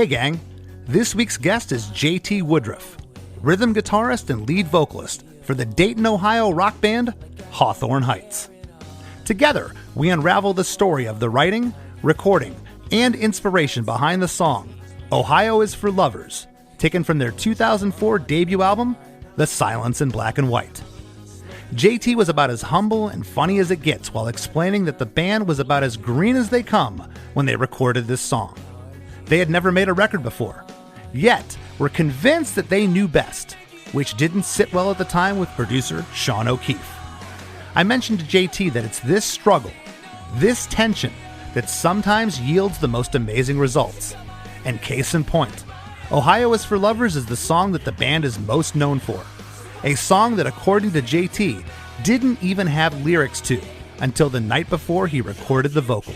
Hey gang, this week's guest is JT Woodruff, rhythm guitarist and lead vocalist for the Dayton, Ohio rock band Hawthorne Heights. Together, we unravel the story of the writing, recording, and inspiration behind the song Ohio is for Lovers, taken from their 2004 debut album, The Silence in Black and White. JT was about as humble and funny as it gets while explaining that the band was about as green as they come when they recorded this song. They had never made a record before, yet were convinced that they knew best, which didn't sit well at the time with producer Sean O'Keefe. I mentioned to JT that it's this struggle, this tension, that sometimes yields the most amazing results. And case in point, Ohio is for Lovers is the song that the band is most known for. A song that, according to JT, didn't even have lyrics to until the night before he recorded the vocal.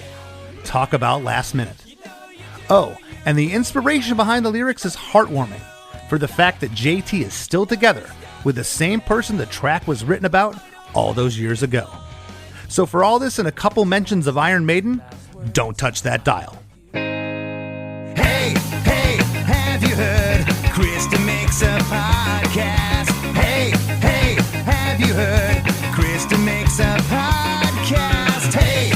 Talk about last minute. Oh, and the inspiration behind the lyrics is heartwarming, for the fact that JT is still together with the same person the track was written about all those years ago. So for all this and a couple mentions of Iron Maiden, don't touch that dial. Hey, have you heard? Krista makes a podcast. Hey, have you heard? Krista makes a podcast. Hey,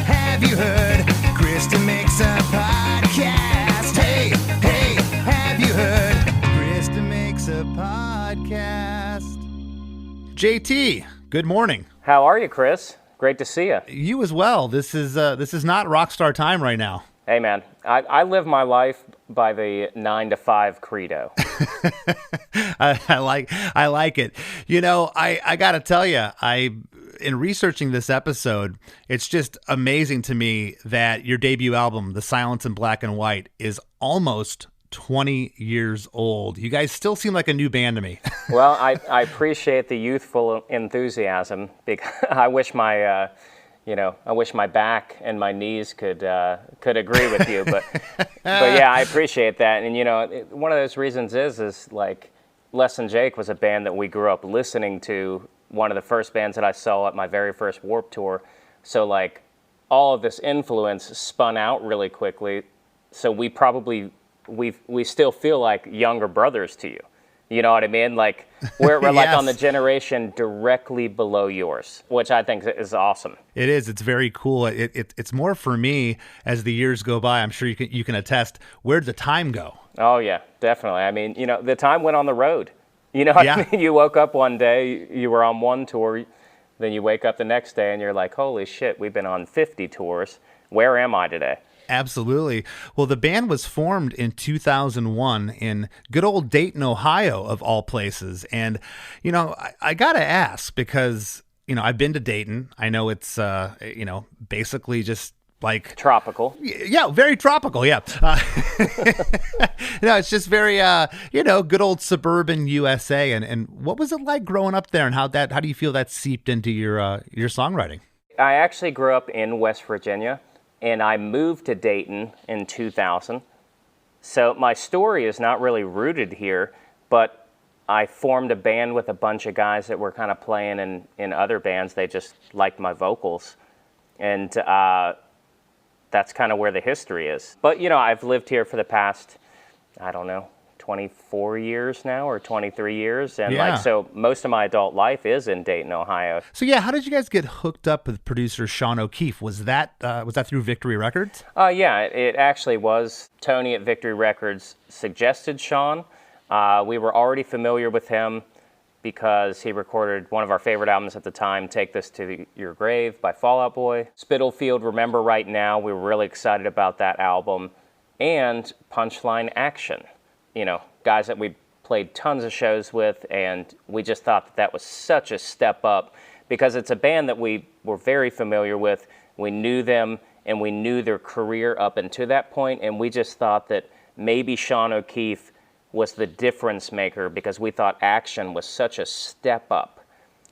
have you heard? Krista makes a podcast. Hey, have you heard? Krista makes a podcast. JT, good morning. How are you, Chris? Great to see you. You as well. This is not rock star time right now. Hey, man, I live my life by the 9 to 5 credo. I like it. You know, I got to tell you, in researching this episode, it's just amazing to me that your debut album, The Silence in Black and White, is almost 20 years old. You guys still seem like a new band to me. Well, I appreciate the youthful enthusiasm. Because I wish my back and my knees could agree with you, but yeah, I appreciate that. And one of those reasons is like Less Than Jake was a band that we grew up listening to. One of the first bands that I saw at my very first Warped Tour. So like all of this influence spun out really quickly. So we still feel like younger brothers to you. You know what I mean? Like we're Yes. like on the generation directly below yours, which I think is awesome. It is. It's very cool. It's more for me as the years go by. I'm sure you can attest. Where'd the time go? Oh yeah, definitely. I mean, the time went on the road. You know what Yeah. I mean? You woke up one day, you were on one tour, then you wake up the next day and you're like, holy shit, we've been on 50 tours. Where am I today? Absolutely. Well, the band was formed in 2001 in good old Dayton, Ohio, of all places. And, I got to ask because, I've been to Dayton. I know it's, basically just like Tropical. Yeah, very tropical. Yeah. It's just very, good old suburban USA. And what was it like growing up there, and how do you feel that seeped into your songwriting? I actually grew up in West Virginia, and I moved to Dayton in 2000. So my story is not really rooted here, but I formed a band with a bunch of guys that were kind of playing in other bands. They just liked my vocals. And that's kind of where the history is. But, I've lived here for the past, 24 years now or 23 years. And Yeah. so most of my adult life is in Dayton, Ohio. So yeah, how did you guys get hooked up with producer Sean O'Keefe? Was that through Victory Records? Yeah, it actually was. Tony at Victory Records suggested Sean. We were already familiar with him because he recorded one of our favorite albums at the time, Take This to Your Grave by Fall Out Boy. Spitalfield, Remember Right Now, we were really excited about that album. And Punchline Action, guys that we played tons of shows with, and we just thought that was such a step up because it's a band that we were very familiar with. We knew them, and we knew their career up until that point, and we just thought that maybe Sean O'Keefe was the difference maker because we thought Action was such a step up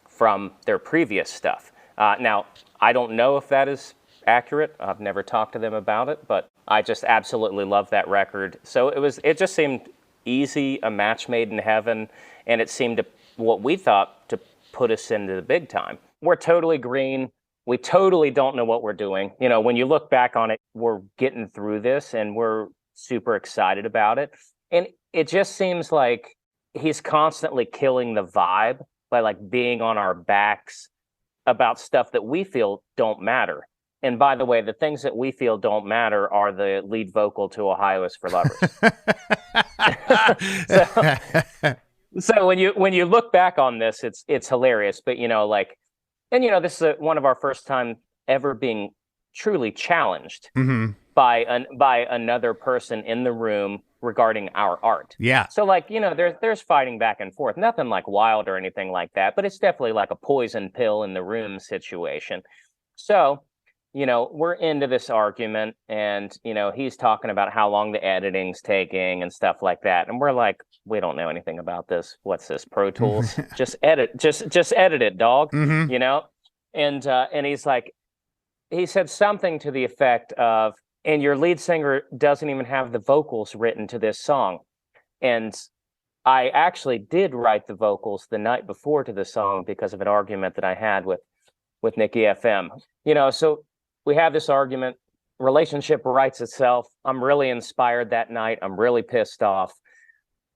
from their previous stuff. Now, I don't know if that is accurate. I've never talked to them about it, but I just absolutely love that record. So it just seemed easy, a match made in heaven, and it seemed to, what we thought, to put us into the big time. We're totally green. We totally don't know what we're doing. When you look back on it, we're getting through this, and we're super excited about it. And it just seems like he's constantly killing the vibe by like being on our backs about stuff that we feel don't matter. And by the way, the things that we feel don't matter are the lead vocal to Ohio is for Lovers. So when you look back on this, it's hilarious. But like, and this is one of our first time ever being truly challenged by another person in the room regarding our art. Yeah. So like, there's fighting back and forth, nothing like wild or anything like that, but it's definitely like a poison pill in the room situation. So, we're into this argument, and, he's talking about how long the editing's taking and stuff like that. And we're like, we don't know anything about this. What's this, Pro Tools? just edit it, dog. And he's like, he said something to the effect of, and your lead singer doesn't even have the vocals written to this song. And I actually did write the vocals the night before to the song because of an argument that I had with Nikki FM. So we have this argument, relationship writes itself. I'm really inspired that night. I'm really pissed off.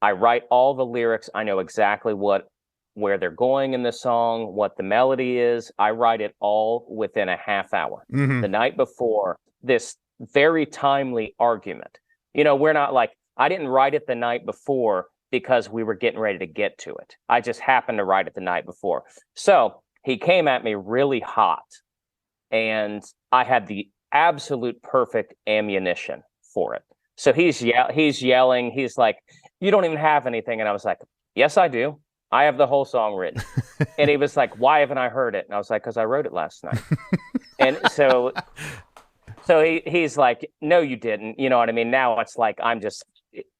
I write all the lyrics. I know exactly where they're going in the song, what the melody is. I write it all within a half hour. The night before this very timely argument. We're not like, I didn't write it the night before because we were getting ready to get to it. I just happened to write it the night before. So he came at me really hot, and I had the absolute perfect ammunition for it. So he's yelling. He's like, you don't even have anything. And I was like, yes, I do. I have the whole song written. And he was like, why haven't I heard it? And I was like, because I wrote it last night. And so he's like, no, you didn't. You know what I mean? Now it's like,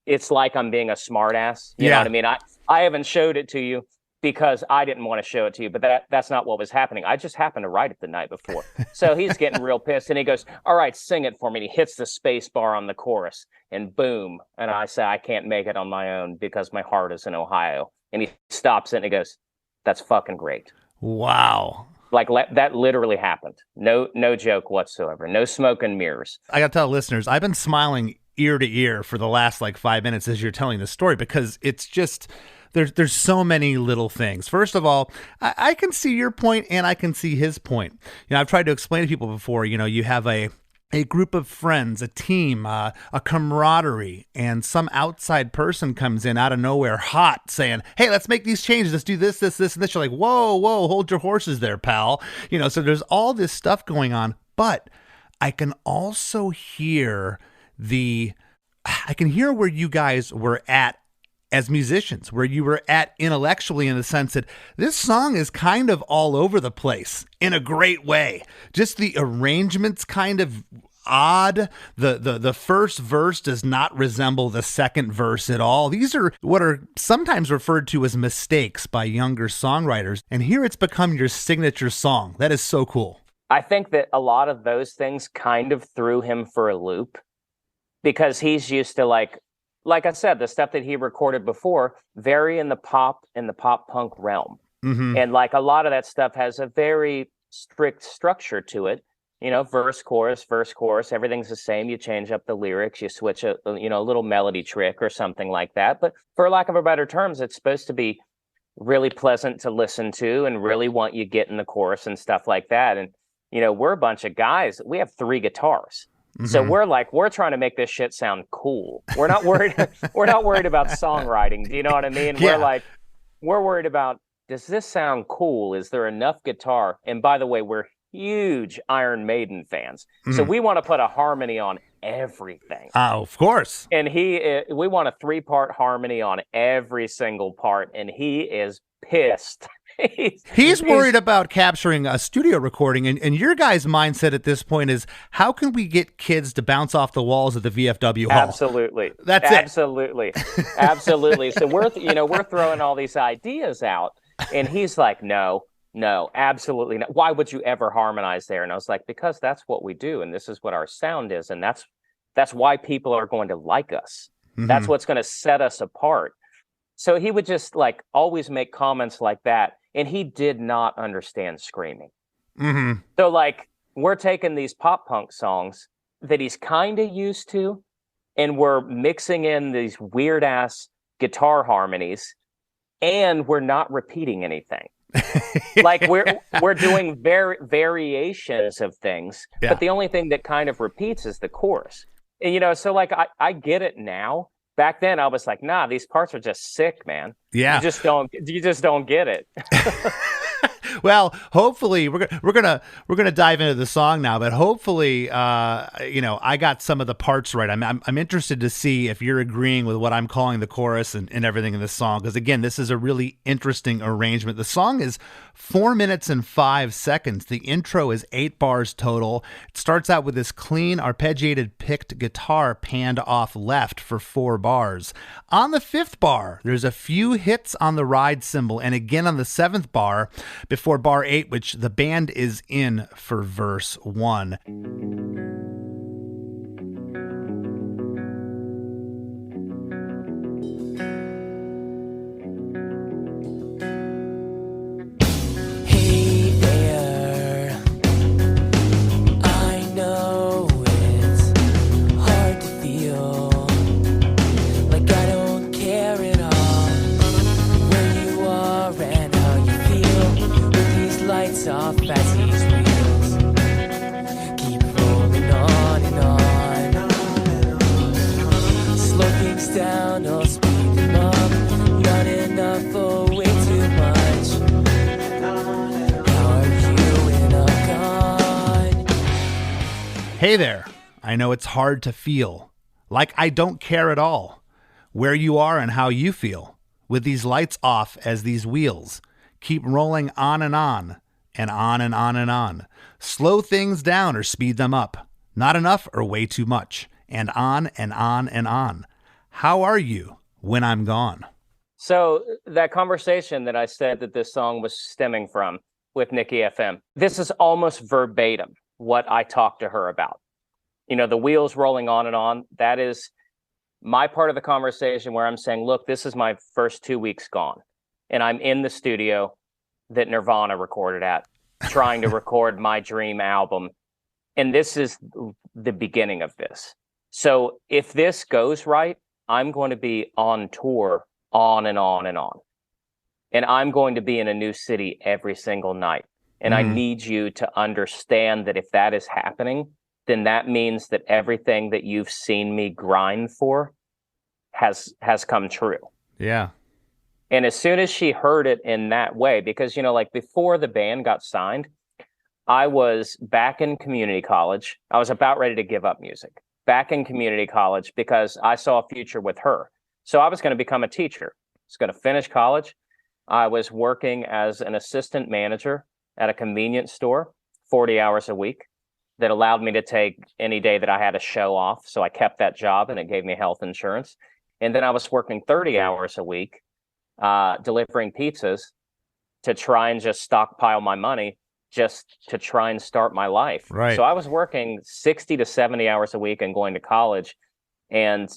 it's like I'm being a smart ass. You know what I mean? I haven't showed it to you because I didn't want to show it to you, but that's not what was happening. I just happened to write it the night before. So he's getting real pissed, and he goes, all right, sing it for me. And he hits the space bar on the chorus, and boom. And I say, I can't make it on my own because my heart is in Ohio. And he stops it and he goes, that's fucking great. Wow. Like that literally happened. No joke whatsoever. No smoke and mirrors. I got to tell listeners, I've been smiling ear to ear for the last 5 minutes as you're telling the story, because it's just, there's so many little things. First of all, I can see your point and I can see his point. I've tried to explain to people before, you have a group of friends, a team, a camaraderie, and some outside person comes in out of nowhere hot saying, hey, let's make these changes. Let's do this, this, this, and this. You're like, whoa, hold your horses there, pal. So there's all this stuff going on, but I can also hear where you guys were at as musicians, where you were at intellectually, in the sense that this song is kind of all over the place in a great way. Just the arrangement's kind of odd. The first verse does not resemble the second verse at all. These are what are sometimes referred to as mistakes by younger songwriters. And here it's become your signature song. That is so cool. I think that a lot of those things kind of threw him for a loop, because he's used to like I said, the stuff that he recorded before, very in the pop punk realm. And like a lot of that stuff has a very strict structure to it. Verse, chorus, everything's the same. You change up the lyrics, you switch a little melody trick or something like that. But for lack of a better terms, it's supposed to be really pleasant to listen to and really want you get in the chorus and stuff like that. And, we're a bunch of guys. We have 3 guitars. So we're trying to make this shit sound cool. We're not worried. We're not worried about songwriting. Do you know what I mean? Yeah. We're worried about, does this sound cool? Is there enough guitar? And by the way, we're huge Iron Maiden fans. So we want to put a harmony on everything. Of course. And we want a 3-part harmony on every single part. And he is pissed. He's worried about capturing a studio recording, and your guys' mindset at this point is, how can we get kids to bounce off the walls of the VFW hall? Absolutely. That's Absolutely. So we're throwing all these ideas out, and he's like, no, absolutely not. Why would you ever harmonize there? And I was like, because that's what we do, and this is what our sound is, and that's why people are going to like us. That's what's going to set us apart. So he would just always make comments like that. And he did not understand screaming. So we're taking these pop punk songs that he's kind of used to, and we're mixing in these weird ass guitar harmonies, and we're not repeating anything. Like we're doing variations of things, but the only thing that kind of repeats is the chorus. And, so like I get it now. Back then I was like, nah, these parts are just sick, man. Yeah. You just don't get it. Well, hopefully we're gonna dive into the song now, but hopefully, I got some of the parts right. I'm interested to see if you're agreeing with what I'm calling the chorus and everything in this song, because again, this is a really interesting arrangement. The song is 4 minutes and 5 seconds. The intro is 8 bars total. It starts out with this clean arpeggiated picked guitar panned off left for 4 bars. On the 5th bar, there's a few hits on the ride cymbal, and again on the 7th bar before bar 8, which the band is in for verse 1. Hey there, I know it's hard to feel like I don't care at all where you are and how you feel, with these lights off as these wheels keep rolling on and on and on and on and on. Slow things down or speed them up, not enough or way too much, and on and on and on. How are you when I'm gone? So that conversation that I said that this song was stemming from with Nikki FM, this is almost verbatim what I talked to her about. The wheels rolling on and on, that is my part of the conversation where I'm saying, look, this is my first 2 weeks gone. And I'm in the studio that Nirvana recorded at, trying to record my dream album. And this is the beginning of this. So if this goes right, I'm going to be on tour on and on and on. And I'm going to be in a new city every single night. And I need you to understand that if that is happening, then that means that everything that you've seen me grind for has come true. Yeah. And as soon as she heard it in that way, because, like before the band got signed, I was back in community college. I was about ready to give up music, back in community college, because I saw a future with her. So I was going to become a teacher. I was going to finish college. I was working as an assistant manager at a convenience store, 40 hours a week, that allowed me to take any day that I had a show off. So I kept that job and it gave me health insurance. And then I was working 30 hours a week, delivering pizzas to try and just stockpile my money just to try and start my life. Right. So I was working 60 to 70 hours a week and going to college. And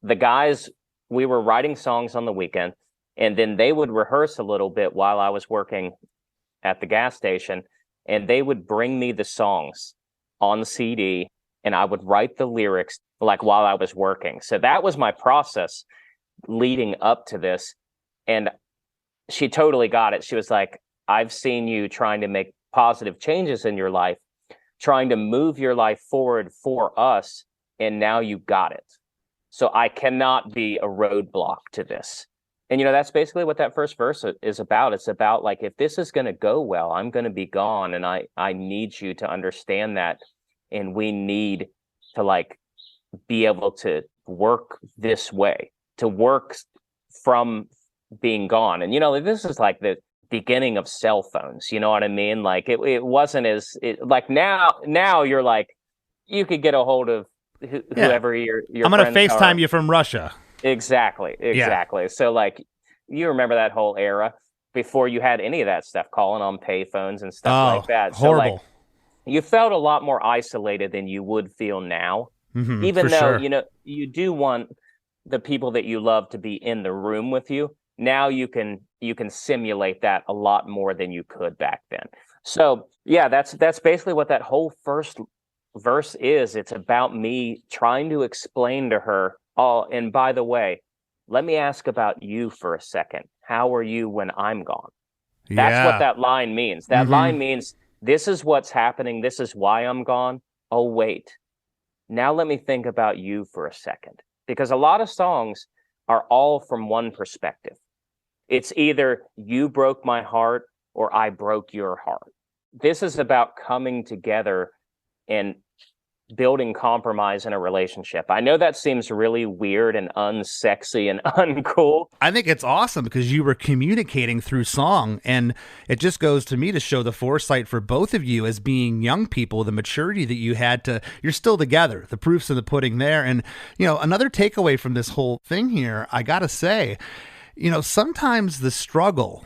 the guys, we were writing songs on the weekend, and then they would rehearse a little bit while I was working at the gas station, and they would bring me the songs on the CD, and I would write the lyrics like while I was working. So that was my process leading up to this. And she totally got it. She was like, I've seen you trying to make positive changes in your life, trying to move your life forward for us, and now you got it. So I cannot be a roadblock to this. And, that's basically what that first verse is about. It's about, like, if this is going to go well, I'm going to be gone. And I need you to understand that. And we need to, like, be able to work this way, to work from being gone. And, this is like the beginning of cell phones. You know what I mean? Like, it wasn't like now you're like, you could get a hold of whoever your I'm going to FaceTime you from Russia. Exactly. Yeah. So, like, you remember that whole era before you had any of that stuff, calling on payphones and stuff like that. So, horrible. like, you felt a lot more isolated than you would feel now. Mm-hmm, even though, sure. You do want the people that you love to be in the room with you. Now you can simulate that a lot more than you could back then. So, yeah, that's basically what that whole first verse is, it's about me trying to explain to her, oh, and by the way, let me ask about you for a second. How are you when I'm gone? That's what that line means. That line means, this is what's happening. This is why I'm gone. Oh, wait. Now let me think about you for a second. Because a lot of songs are all from one perspective. It's either you broke my heart or I broke your heart. This is about coming together and building compromise in a relationship. I know that seems really weird and unsexy and uncool. I think it's awesome because you were communicating through song, and it just goes to me to show the foresight for both of you as being young people, the maturity that you had to, you're still together. The proof's in the pudding there. And, you know, another takeaway from this whole thing here, I got to say, you know, sometimes the struggle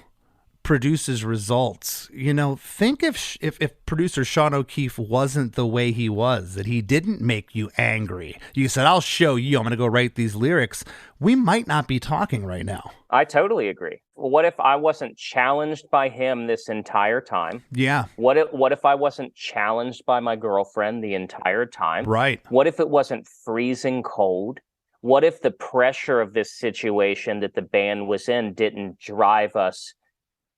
produces results. You know, think if producer Sean O'Keefe wasn't the way he was, that he didn't make you angry, you said, I'll show you, I'm going to go write these lyrics, we might not be talking right now. I totally agree. What if I wasn't challenged by him this entire time? Yeah. What if I wasn't challenged by my girlfriend the entire time? Right. What if it wasn't freezing cold? What if the pressure of this situation that the band was in didn't drive us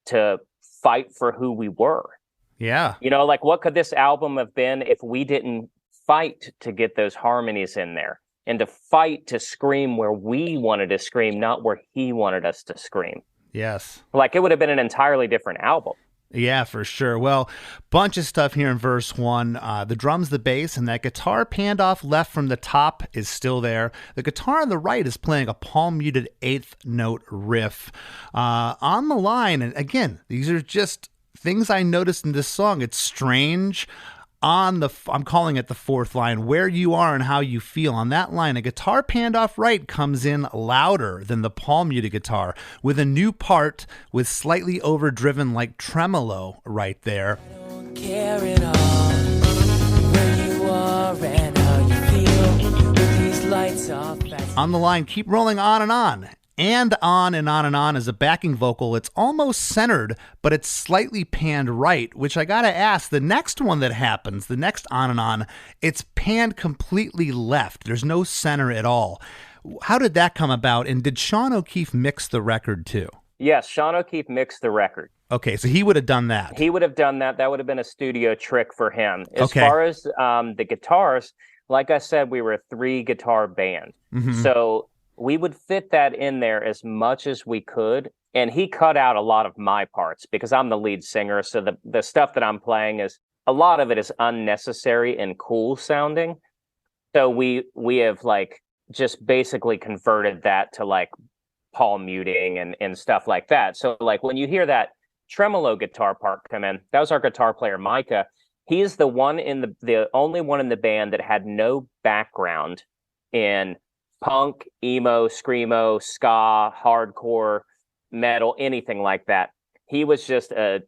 to fight for who we were? Yeah. You know, like, what could this album have been if we didn't fight to get those harmonies in there and to fight to scream where we wanted to scream, not where he wanted us to scream? Yes. Like, it would have been an entirely different album. Yeah, for sure. Well, bunch of stuff here in verse 1. The drums, the bass, and that guitar panned off left from the top is still there. The guitar on the right is playing a palm-muted eighth note riff. On the line, and again, these are just things I noticed in this song. It's strange. I'm calling it the fourth line, where you are and how you feel. On that line, a guitar panned off right comes in louder than the palm muted guitar, with a new part with slightly overdriven like tremolo right there. I don't care at all where you are and how you feel with these lights off. On the line, keep rolling on and on. And on and on and on as a backing vocal. It's almost centered, but it's slightly panned right, which I gotta ask, the next one that happens, the next on and on, it's panned completely left. There's no center at all. How did that come about? And did Sean O'Keefe mix the record too? Yes, Sean O'Keefe mixed the record. Okay, so he would have done that. He would have done that. That would have been a studio trick for him. As Okay. far as the guitars, like I said, we were a 3-guitar band. So we would fit that in there as much as we could. And he cut out a lot of my parts because I'm the lead singer. So the stuff that I'm playing is, a lot of it is unnecessary and cool sounding. So we have like just basically converted that to like palm muting and stuff like that. So like when you hear that tremolo guitar part come in, that was our guitar player, Micah. He is the only one in the band that had no background in punk, emo, screamo, ska, hardcore, metal, anything like that. He was just a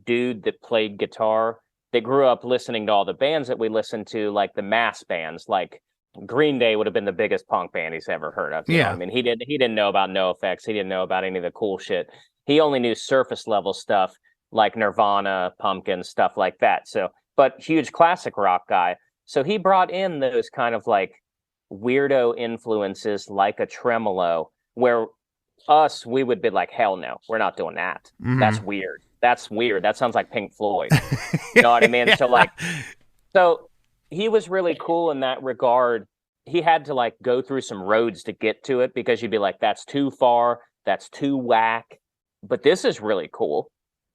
dude that played guitar that grew up listening to all the bands that we listened to, like the mass bands. Like Green Day would have been the biggest punk band he's ever heard of. You know what I mean, he didn't know about NoFX. He didn't know about any of the cool shit. He only knew surface level stuff like Nirvana, Pumpkin, stuff like that. So, but huge classic rock guy. So he brought in those kind of like weirdo influences like a tremolo, where we would be like, hell no, we're not doing that. That's weird. That sounds like Pink Floyd. You know what I mean? Yeah. So he was really cool in that regard. He had to like go through some roads to get to it, because you'd be like, that's too far, that's too whack, but this is really cool.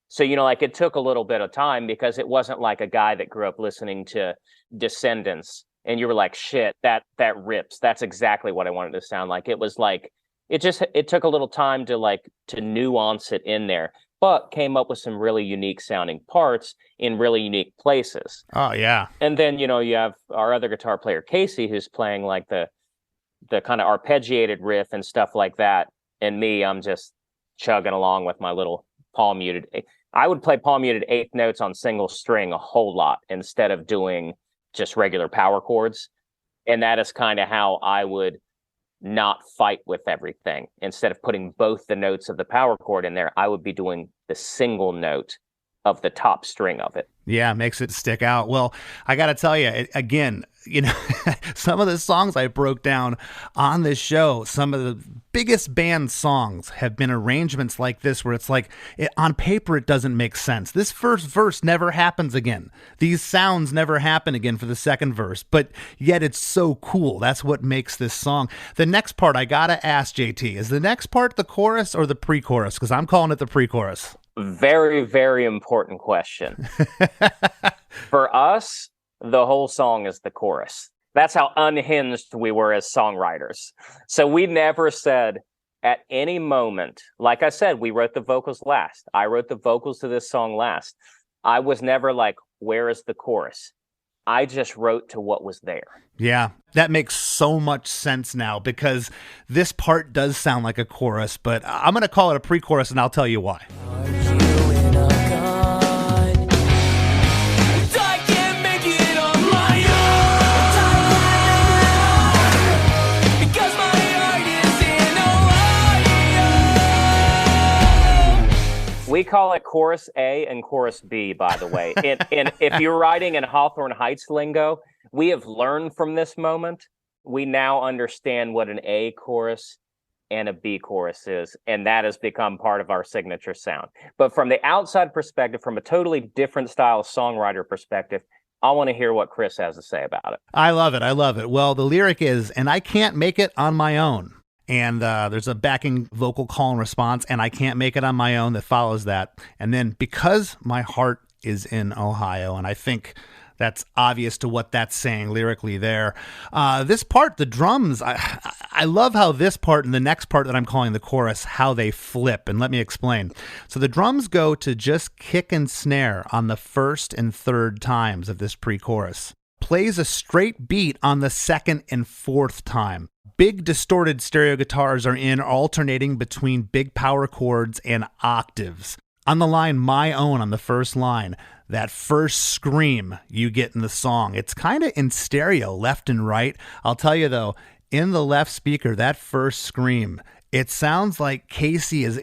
So, you know, like it took a little bit of time, because it wasn't like a guy that grew up listening to Descendants and you were like, shit, that rips. That's exactly what I wanted to sound like. It was like, it took a little time to nuance it in there, but came up with some really unique sounding parts in really unique places. Oh, yeah. And then, you know, you have our other guitar player, Casey, who's playing like the kind of arpeggiated riff and stuff like that. And me, I'm just chugging along with my little palm muted. I would play palm muted eighth notes on single string a whole lot instead of doing just regular power chords. And that is kind of how I would not fight with everything. Instead of putting both the notes of the power chord in there, I would be doing the single note of the top string of it. Yeah, makes it stick out. Well, I got to tell you, again, some of the songs I broke down on this show, some of the biggest band songs have been arrangements like this where it's like, on paper, it doesn't make sense. This first verse never happens again. These sounds never happen again for the second verse, but yet it's so cool. That's what makes this song. The next part, I got to ask JT, is the next part the chorus or the pre-chorus? Because I'm calling it the pre-chorus. Very, very important question. For us, the whole song is the chorus. That's how unhinged we were as songwriters. So we never said at any moment, like I said, we wrote the vocals last. I wrote the vocals to this song last. I was never like, where is the chorus? I just wrote to what was there. Yeah, that makes so much sense now because this part does sound like a chorus, but I'm going to call it a pre-chorus and I'll tell you why. We call it chorus A and chorus B, by the way. And if you're writing in Hawthorne Heights lingo, we have learned from this moment. We now understand what an A chorus and a B chorus is, and that has become part of our signature sound. But from the outside perspective, from a totally different style songwriter perspective, I want to hear what Chris has to say about it. I love it. I love it. Well, the lyric is, and I can't make it on my own. And there's a backing vocal call and response, and I can't make it on my own that follows that. And then because my heart is in Ohio, and I think that's obvious to what that's saying lyrically there. This part, the drums, I love how this part and the next part that I'm calling the chorus, how they flip. And let me explain. So the drums go to just kick and snare on the first and third times of this pre-chorus. Plays a straight beat on the second and fourth time. Big distorted stereo guitars are in, alternating between big power chords and octaves. On the line, my own, on the first line, that first scream you get in the song, it's kind of in stereo, left and right. I'll tell you though, in the left speaker, that first scream, it sounds like Casey is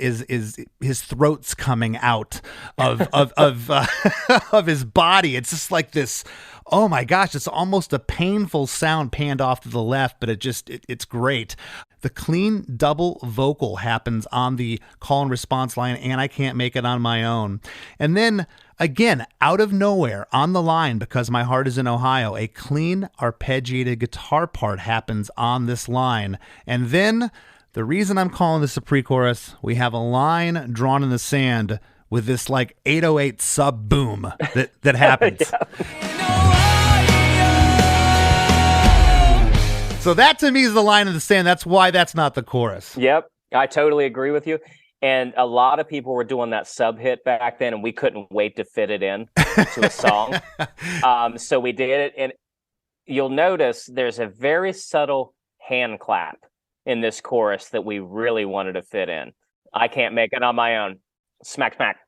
his throat's coming out of his body. It's just like this. Oh my gosh, it's almost a painful sound panned off to the left, but it's great. The clean double vocal happens on the call and response line, and I can't make it on my own. And then again, out of nowhere on the line, because my heart is in Ohio, a clean arpeggiated guitar part happens on this line. And then the reason I'm calling this a pre-chorus, we have a line drawn in the sand with this like 808 sub boom that happens. So that to me is the line in the sand. That's why that's not the chorus. Yep, I totally agree with you. And a lot of people were doing that sub hit back then, and we couldn't wait to fit it in to a song. So we did it. And you'll notice there's a very subtle hand clap in this chorus that we really wanted to fit in. I can't make it on my own. Smack, smack.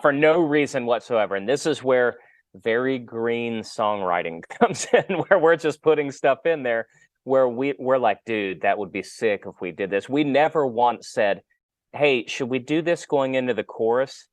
For no reason whatsoever. And this is where very green songwriting comes in, where we're just putting stuff in there where we're like, dude, that would be sick if we did this. We never once said, hey, should we do this going into the chorus?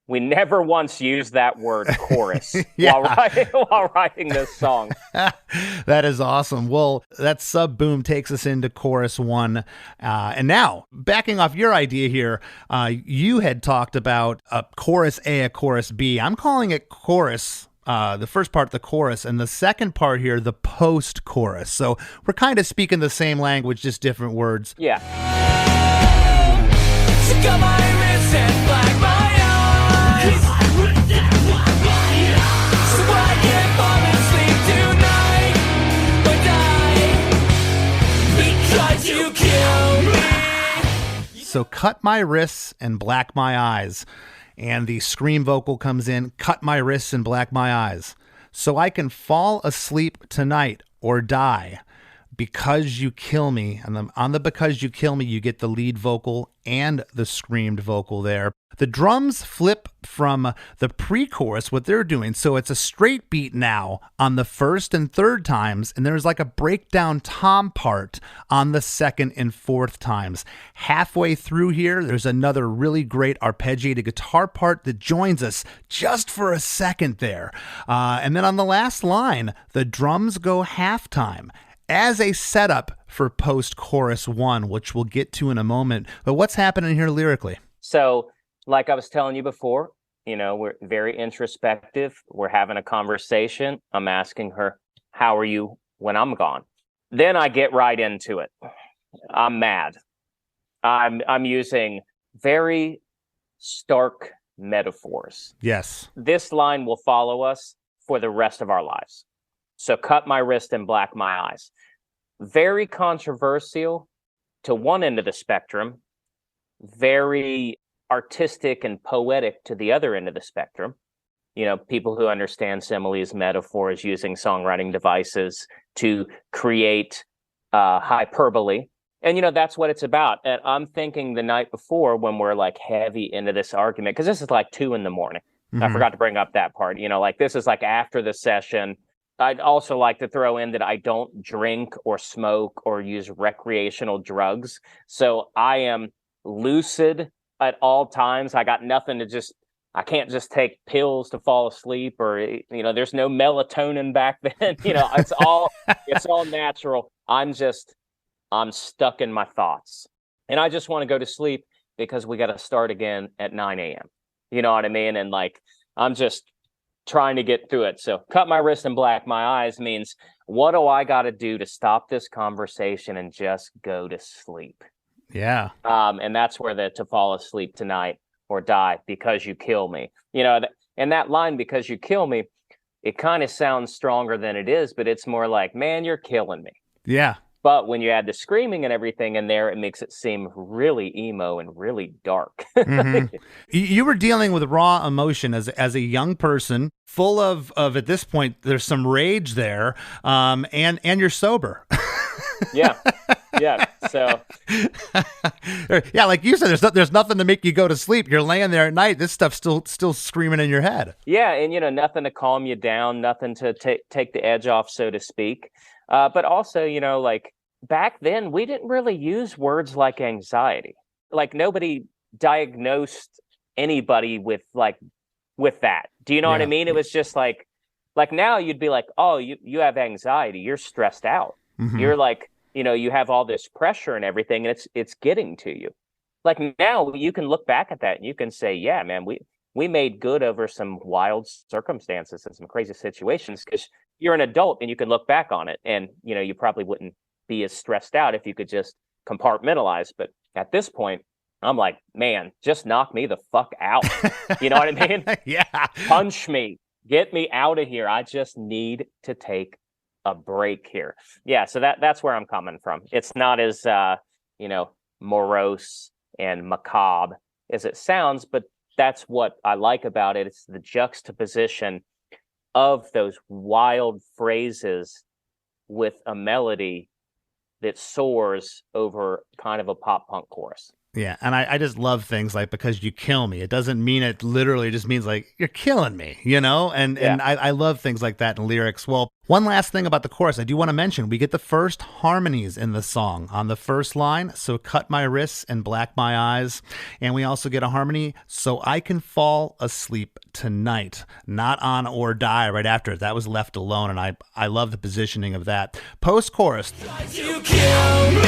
We never once used that word chorus while writing this song. That is awesome. Well, that sub boom takes us into chorus one. And now, backing off your idea here, you had talked about a chorus A, a chorus B. I'm calling it chorus. The first part, the chorus, and the second part here, the post-chorus. So we're kind of speaking the same language, just different words. Yeah. Got my wrist and black my eyes. So I can't fall asleep tonight, but die because you killed me. So cut my wrists and black my eyes. And the scream vocal comes in, cut my wrists and black my eyes. So I can fall asleep tonight or die Because You Kill Me. And on the Because You Kill Me, you get the lead vocal and the screamed vocal there. The drums flip from the pre-chorus, what they're doing. So it's a straight beat now on the first and third times, and there's like a breakdown tom part on the second and fourth times. Halfway through here, there's another really great arpeggiated guitar part that joins us just for a second there. And then on the last line, the drums go halftime as a setup for post-chorus 1, which we'll get to in a moment. But what's happening here lyrically? So, like I was telling you before, we're very introspective. We're having a conversation. I'm asking her, how are you when I'm gone? Then I get right into it. I'm mad. I'm using very stark metaphors. Yes. This line will follow us for the rest of our lives. So cut my wrist and black my eyes. Very controversial to one end of the spectrum. Very artistic and poetic to the other end of the spectrum. People who understand similes, metaphors, using songwriting devices to create hyperbole. And, that's what it's about. And I'm thinking the night before when we're like heavy into this argument, because this is like 2 a.m. Mm-hmm. I forgot to bring up that part. This is like after the session. I'd also like to throw in that I don't drink or smoke or use recreational drugs. So I am lucid at all times. I got nothing I can't just take pills to fall asleep, or, there's no melatonin back then. It's all natural. I'm stuck in my thoughts, and I just want to go to sleep because we got to start again at 9 a.m. You know what I mean? And I'm just trying to get through it. So cut my wrist and black my eyes means, what do I got to do to stop this conversation and just go to sleep? Yeah. And that's where to fall asleep tonight or die because you kill me. And that line, because you kill me, it kind of sounds stronger than it is, but it's more like, man, you're killing me. Yeah. But when you add the screaming and everything in there, it makes it seem really emo and really dark. Mm-hmm. You were dealing with raw emotion as a young person, full of at this point, there's some rage there, and you're sober. Yeah. So, yeah, like you said, there's nothing to make you go to sleep. You're laying there at night. This stuff's still screaming in your head. Yeah, and nothing to calm you down, nothing to take the edge off, so to speak. But also, back then, we didn't really use words like anxiety. Like nobody diagnosed anybody with that. Do you know what I mean? It was just like now you'd be like, oh, you have anxiety. You're stressed out. Mm-hmm. You're like, you have all this pressure and everything, and it's getting to you. Like now you can look back at that and you can say, yeah, man, we made good over some wild circumstances and some crazy situations, because you're an adult and you can look back on it, and you probably wouldn't be as stressed out if you could just compartmentalize. But at this point, I'm like, man, just knock me the fuck out. You know what I mean? Yeah. Punch me, get me out of here. I just need to take a break here. Yeah. So that's where I'm coming from. It's not as, morose and macabre as it sounds, but that's what I like about it. It's the juxtaposition of those wild phrases with a melody that soars over kind of a pop punk chorus. Yeah, and I just love things like because you kill me. It doesn't mean it literally, it just means like you're killing me, And I love things like that in lyrics. Well, one last thing about the chorus I do want to mention. We get the first harmonies in the song on the first line, so cut my wrists and black my eyes. And we also get a harmony, so I can fall asleep tonight, not on or die right after it. That was left alone, and I love the positioning of that. Post-chorus. You kill me,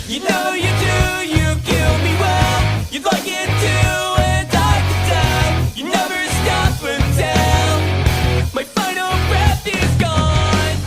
you know you do, you kill me well, you like it too, and I can tell, you never stop until my final breath is gone.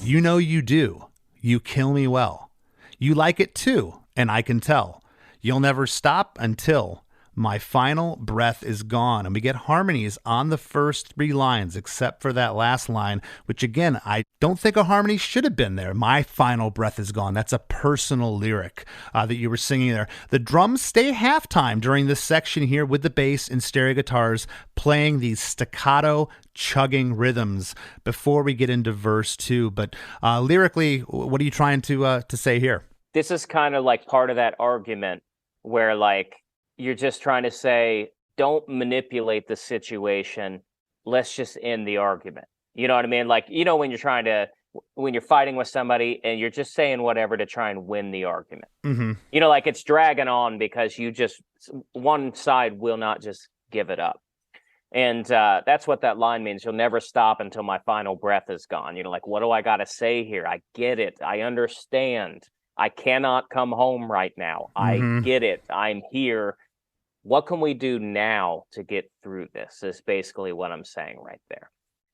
You know you do, you kill me well, you like it too, and I can tell, you'll never stop until My final breath is gone. And we get harmonies on the first 3 lines, except for that last line, which again, I don't think a harmony should have been there. My final breath is gone. That's a personal lyric that you were singing there. The drums stay halftime during this section here with the bass and stereo guitars playing these staccato, chugging rhythms before we get into verse 2. But lyrically, what are you trying to say here? This is kind of like part of that argument where like you're just trying to say, don't manipulate the situation. Let's just end the argument. You know what I mean? Like, you know, when you're fighting with somebody and you're just saying whatever to try and win the argument. Mm-hmm. You know, like it's dragging on because one side will not just give it up. And that's what that line means. You'll never stop until my final breath is gone. You know, like, what do I got to say here? I get it. I understand. I cannot come home right now. I get it. I'm here. What can we do now to get through this is basically what I'm saying right there.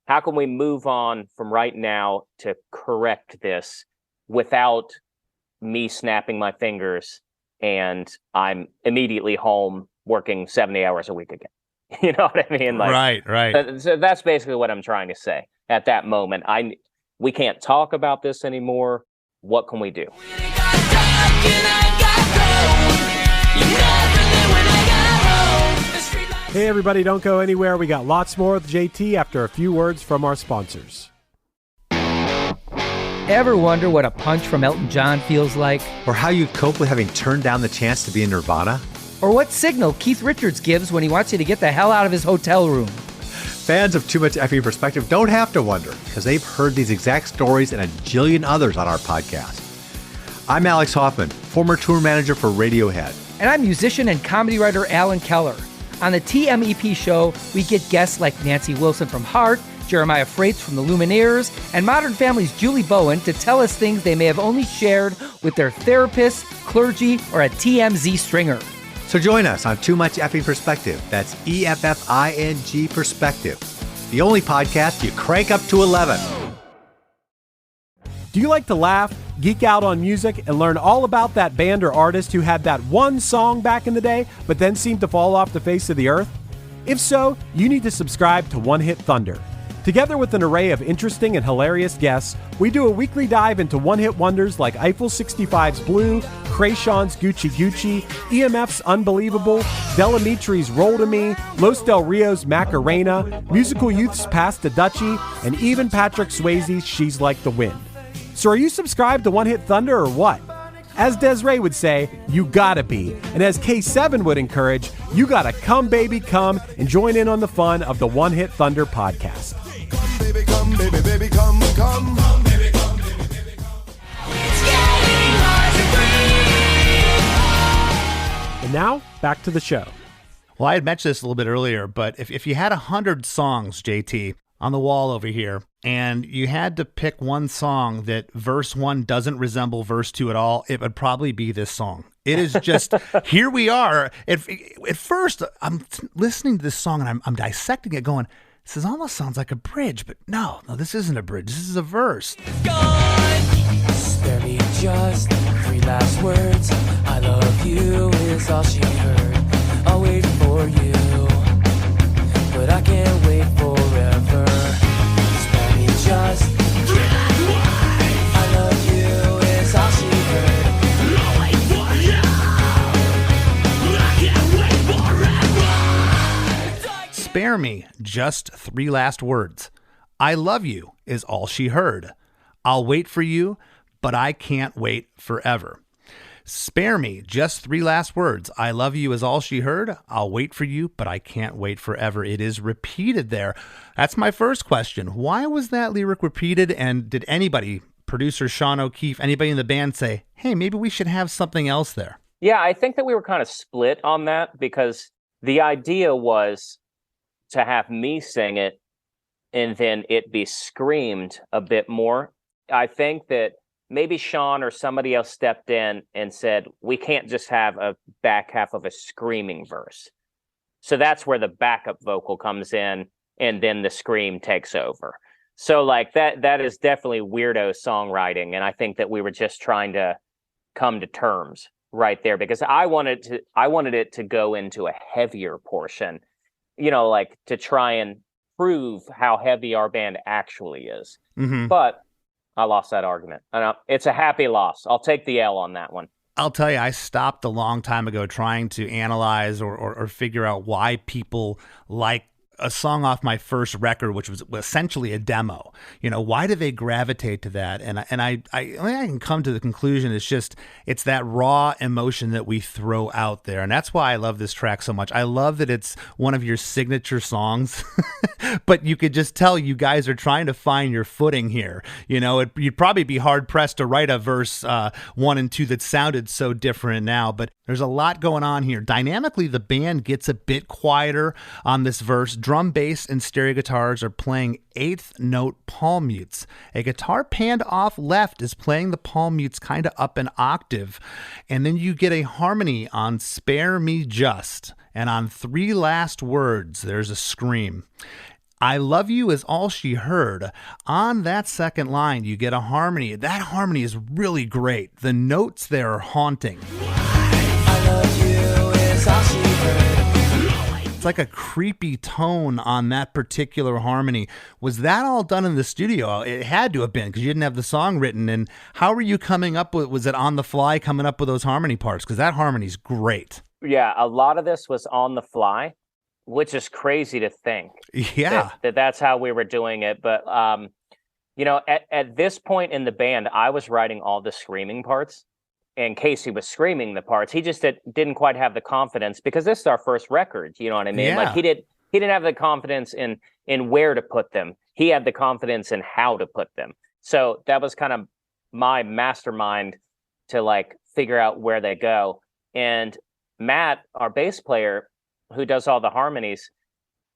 How can we move on from right now to correct this without me snapping my fingers and I'm immediately home working 70 hours a week again? You know what I mean? Like, right. So that's basically what I'm trying to say at that moment. We can't talk about this anymore. What can we do? Hey everybody, don't go anywhere. We got lots more with JT after a few words from our sponsors. Ever wonder what a punch from Elton John feels like? Or how you'd cope with having turned down the chance to be in Nirvana? Or what signal Keith Richards gives when he wants you to get the hell out of his hotel room? Fans of Too Much Effing Perspective don't have to wonder, because they've heard these exact stories and a jillion others on our podcast. I'm Alex Hoffman, former tour manager for Radiohead. And I'm musician and comedy writer Alan Keller. On the TMEP show, we get guests like Nancy Wilson from Heart, Jeremiah Freites from the Lumineers, and Modern Family's Julie Bowen to tell us things they may have only shared with their therapist, clergy, or a TMZ stringer. So join us on Too Much Effing Perspective. That's EFFING Perspective. The only podcast you crank up to 11. Do you like to laugh, geek out on music, and learn all about that band or artist who had that one song back in the day, but then seemed to fall off the face of the earth? If so, you need to subscribe to One Hit Thunder. Together with an array of interesting and hilarious guests, we do a weekly dive into one-hit wonders like Eiffel 65's Blue, Krayshawn's Gucci Gucci, EMF's Unbelievable, Delamitri's Roll to Me, Los Del Rio's Macarena, Musical Youth's Pass to Dutchie, and even Patrick Swayze's She's Like the Wind. So are you subscribed to One Hit Thunder or what? As Desiree would say, you gotta be. And as K7 would encourage, you gotta come baby come and join in on the fun of the One Hit Thunder podcast. Come, baby, come, baby, baby, come, come. Come, baby, come, baby, baby, come. It's getting hard to breathe. And now, back to the show. Well, I had mentioned this a little bit earlier, but if you had 100 songs, JT, on the wall over here, and you had to pick one song that verse 1 doesn't resemble verse 2 at all, it would probably be this song. It is just, here we are. At first, I'm listening to this song and I'm dissecting it going, this almost sounds like a bridge, but no, this isn't a bridge. This is a verse. Spare me just 3 last words. I love you is all she heard. I'll wait for you, but I can't wait forever. Spare me just 3 last words. I love you is all she heard. I'll wait for you, but I can't wait forever. Spare me just 3 last words. I love you is all she heard. I'll wait for you, but I can't wait forever. Spare me just 3 last words. I love you is all she heard. I'll wait for you, but I can't wait forever. It is repeated there. That's my first question. Why was that lyric repeated? And did anybody, producer Sean O'Keefe, anybody in the band say, hey, maybe we should have something else there? Yeah, I think that we were kind of split on that because the idea was to have me sing it and then it be screamed a bit more. I think that maybe Sean or somebody else stepped in and said, we can't just have a back half of a screaming verse. So that's where the backup vocal comes in and then the scream takes over. So like that is definitely weirdo songwriting. And I think that we were just trying to come to terms right there because I wanted it to go into a heavier portion, like to try and prove how heavy our band actually is. Mm-hmm. But I lost that argument. It's a happy loss. I'll take the L on that one. I'll tell you, I stopped a long time ago trying to analyze or figure out why people like a song off my first record, which was essentially a demo. Why do they gravitate to that? And I can come to the conclusion it's that raw emotion that we throw out there. And that's why I love this track so much. I love that it's one of your signature songs, but you could just tell you guys are trying to find your footing here. You'd probably be hard pressed to write a verse 1 and 2 that sounded so different now, but there's a lot going on here. Dynamically, the band gets a bit quieter on this verse. Drum, bass, and stereo guitars are playing 8th note palm mutes. A guitar panned off left is playing the palm mutes kind of up an octave. And then you get a harmony on Spare Me Just. And on 3 last words, there's a scream. I love you is all she heard. On that second line, you get a harmony. That harmony is really great. The notes there are haunting. I love you is all she heard. It's like a creepy tone on that particular harmony. Was that all done in the studio? It had to have been because you didn't have the song written. And how were you coming up with, was it on the fly coming up with those harmony parts? Because that harmony's great. Yeah, a lot of this was on the fly, which is crazy to think. Yeah. That's how we were doing it. But, at this point in the band, I was writing all the screaming parts. And Casey was screaming the parts. He just didn't quite have the confidence because this is our first record. You know what I mean? Yeah. Like he didn't have the confidence in where to put them. He had the confidence in how to put them. So that was kind of my mastermind to like figure out where they go. And Matt, our bass player who does all the harmonies,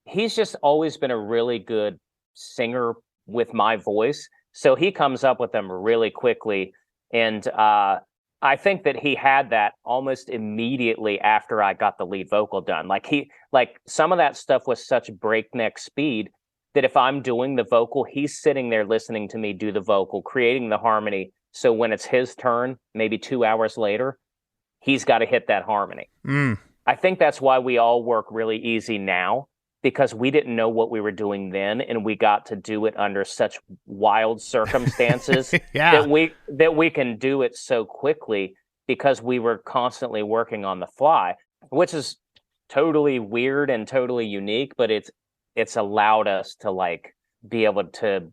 he's just always been a really good singer with my voice. So he comes up with them really quickly. And, I think that he had that almost immediately after I got the lead vocal done. Like some of that stuff was such breakneck speed that if I'm doing the vocal, he's sitting there listening to me do the vocal, creating the harmony. So when it's his turn, maybe 2 hours later, he's got to hit that harmony. I think that's why we all work really easy now, because we didn't know what we were doing then, and we got to do it under such wild circumstances that we can do it so quickly because we were constantly working on the fly, which is totally weird and totally unique, but it's allowed us to like be able to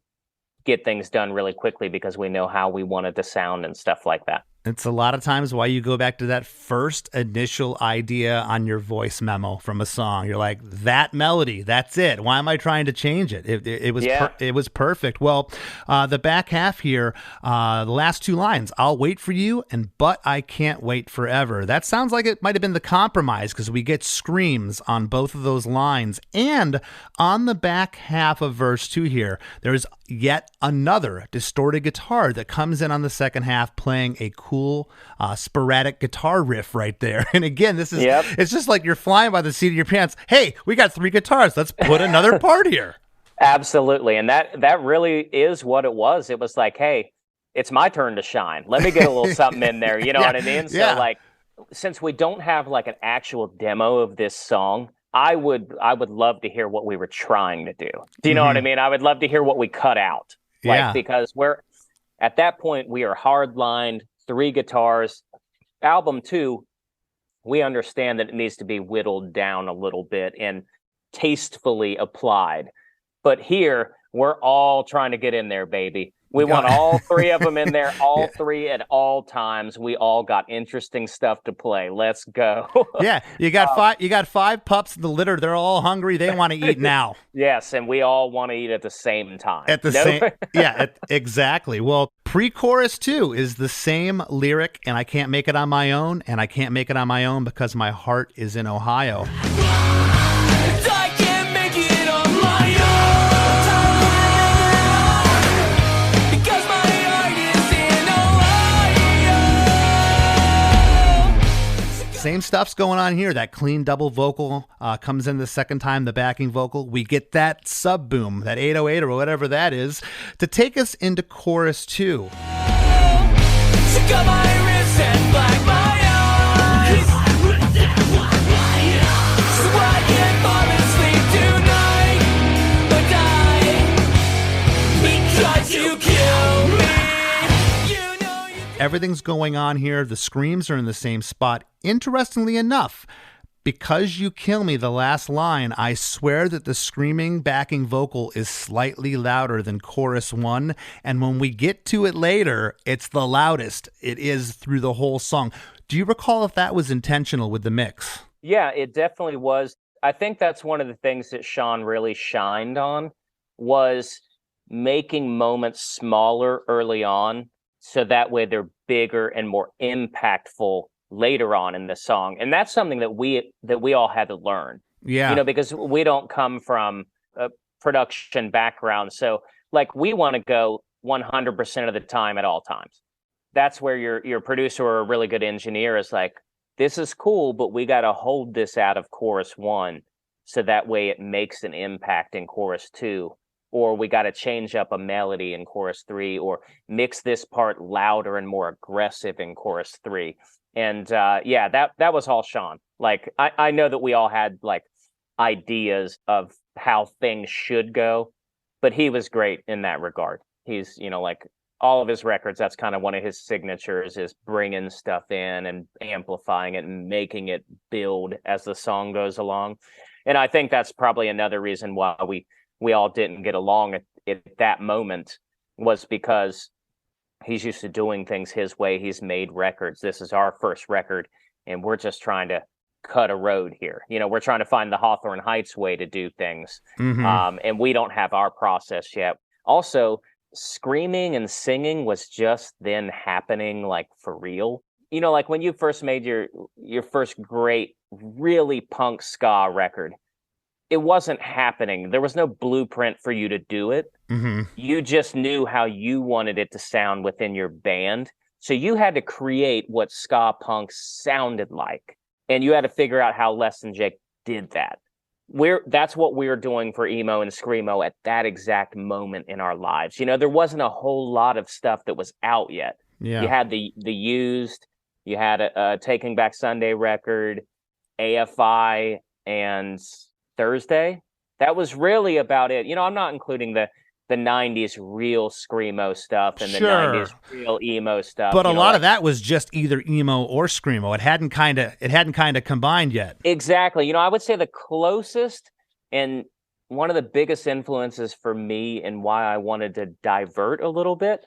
get things done really quickly because we know how we wanted to sound and stuff like that. It's a lot of times why you go back to that first initial idea on your voice memo from a song. You're like, that melody, that's it. Why am I trying to change it? It was perfect. Well, the back half here, the last 2 lines, I'll wait for you and but I can't wait forever. That sounds like it might have been the compromise because we get screams on both of those lines. And on the back half of verse 2 here, there's yet another distorted guitar that comes in on the second half playing a cool sporadic guitar riff right there. And again, this is it's just like you're flying by the seat of your pants. Hey, we got 3 guitars. Let's put another part here. Absolutely. And that really is what it was. It was like, hey, it's my turn to shine. Let me get a little something in there. You know what I mean? So like, since we don't have like an actual demo of this song, I would love to hear what we were trying to do. Do you know what I mean? I would love to hear what we cut out. Because we're at that point, we are hard-lined, 3 guitars. Album 2, we understand that it needs to be whittled down a little bit and tastefully applied. But here, we're all trying to get in there, baby. We want all 3 of them in there, all 3 at all times. We all got interesting stuff to play. Let's go. You got 5. You got 5 pups in the litter. They're all hungry. They want to eat now. Yes, and we all want to eat at the same time. Exactly. Well, pre-chorus 2 is the same lyric, and I can't make it on my own, and I can't make it on my own because my heart is in Ohio. I can't make it on my own. Same stuff's going on here. That clean double vocal comes in the second time, the backing vocal. We get that sub boom, that 808 or whatever that is, to take us into chorus 2. Sick of my wrists and black my eyes. everything's going on here. The screams are in the same spot. Interestingly enough, because you kill me, the last line, I swear that the screaming backing vocal is slightly louder than chorus 1. And when we get to it later, it's the loudest it is through the whole song. Do you recall if that was intentional with the mix? Yeah, it definitely was. I think that's one of the things that Sean really shined on, was making moments smaller early on, so that way they're bigger and more impactful later on in the song. And that's something that we all had to learn. Yeah. You know, because we don't come from a production background. So like, we want to go 100% of the time at all times. That's where your producer or a really good engineer is like, this is cool, but we got to hold this out of chorus 1, so that way it makes an impact in chorus 2. Or we got to change up a melody in chorus 3, or mix this part louder and more aggressive in chorus 3. And yeah, that was all Sean. Like, I know that we all had like ideas of how things should go, but he was great in that regard. He's, you know, like all of his records, that's kind of one of his signatures, is bringing stuff in and amplifying it and making it build as the song goes along. And I think that's probably another reason why we all didn't get along at that moment, was because he's used to doing things his way. He's made records. This is our first record, and we're just trying to cut a road here. You know, we're trying to find the Hawthorne Heights way to do things. And we don't have our process yet. Also, screaming and singing was just then happening, like, for real. You know, like when you first made your first great, really punk ska record, it wasn't happening. There was no blueprint for you to do it. You just knew how you wanted it to sound within your band. So you had to create what ska punk sounded like. And you had to figure out how Less Than Jake did that. That's what we're doing for emo and screamo at that exact moment in our lives. You know, there wasn't a whole lot of stuff that was out yet. Yeah. You had the Used, you had a Taking Back Sunday record, AFI, and Thursday. That was really about it. You know, I'm not including the 90s real screamo stuff and the 90s real emo stuff. But a lot of that was just either emo or screamo. It hadn't kind of combined yet. Exactly. You know, I would say the closest and one of the biggest influences for me and why I wanted to divert a little bit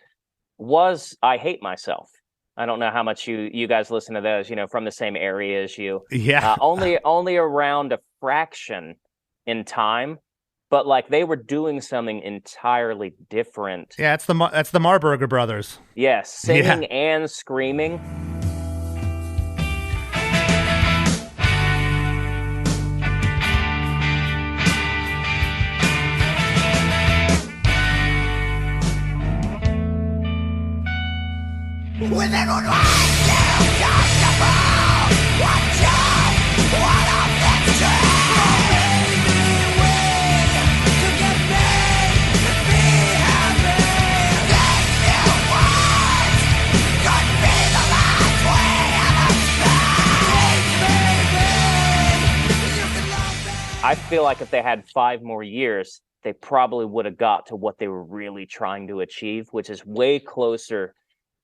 was I Hate Myself. I don't know how much you guys listen to those, you know, from the same area as you. Yeah. Only around a fraction in time, but like they were doing something entirely different. Yeah, that's the Marburger brothers. Yes, singing and screaming. With everyone wants to comfortable, watch out, what of that's true. To get paid, to be happy. This new world could be the last we ever spend. You can love me. I feel like if they had 5 more years, they probably would have got to what they were really trying to achieve, which is way closer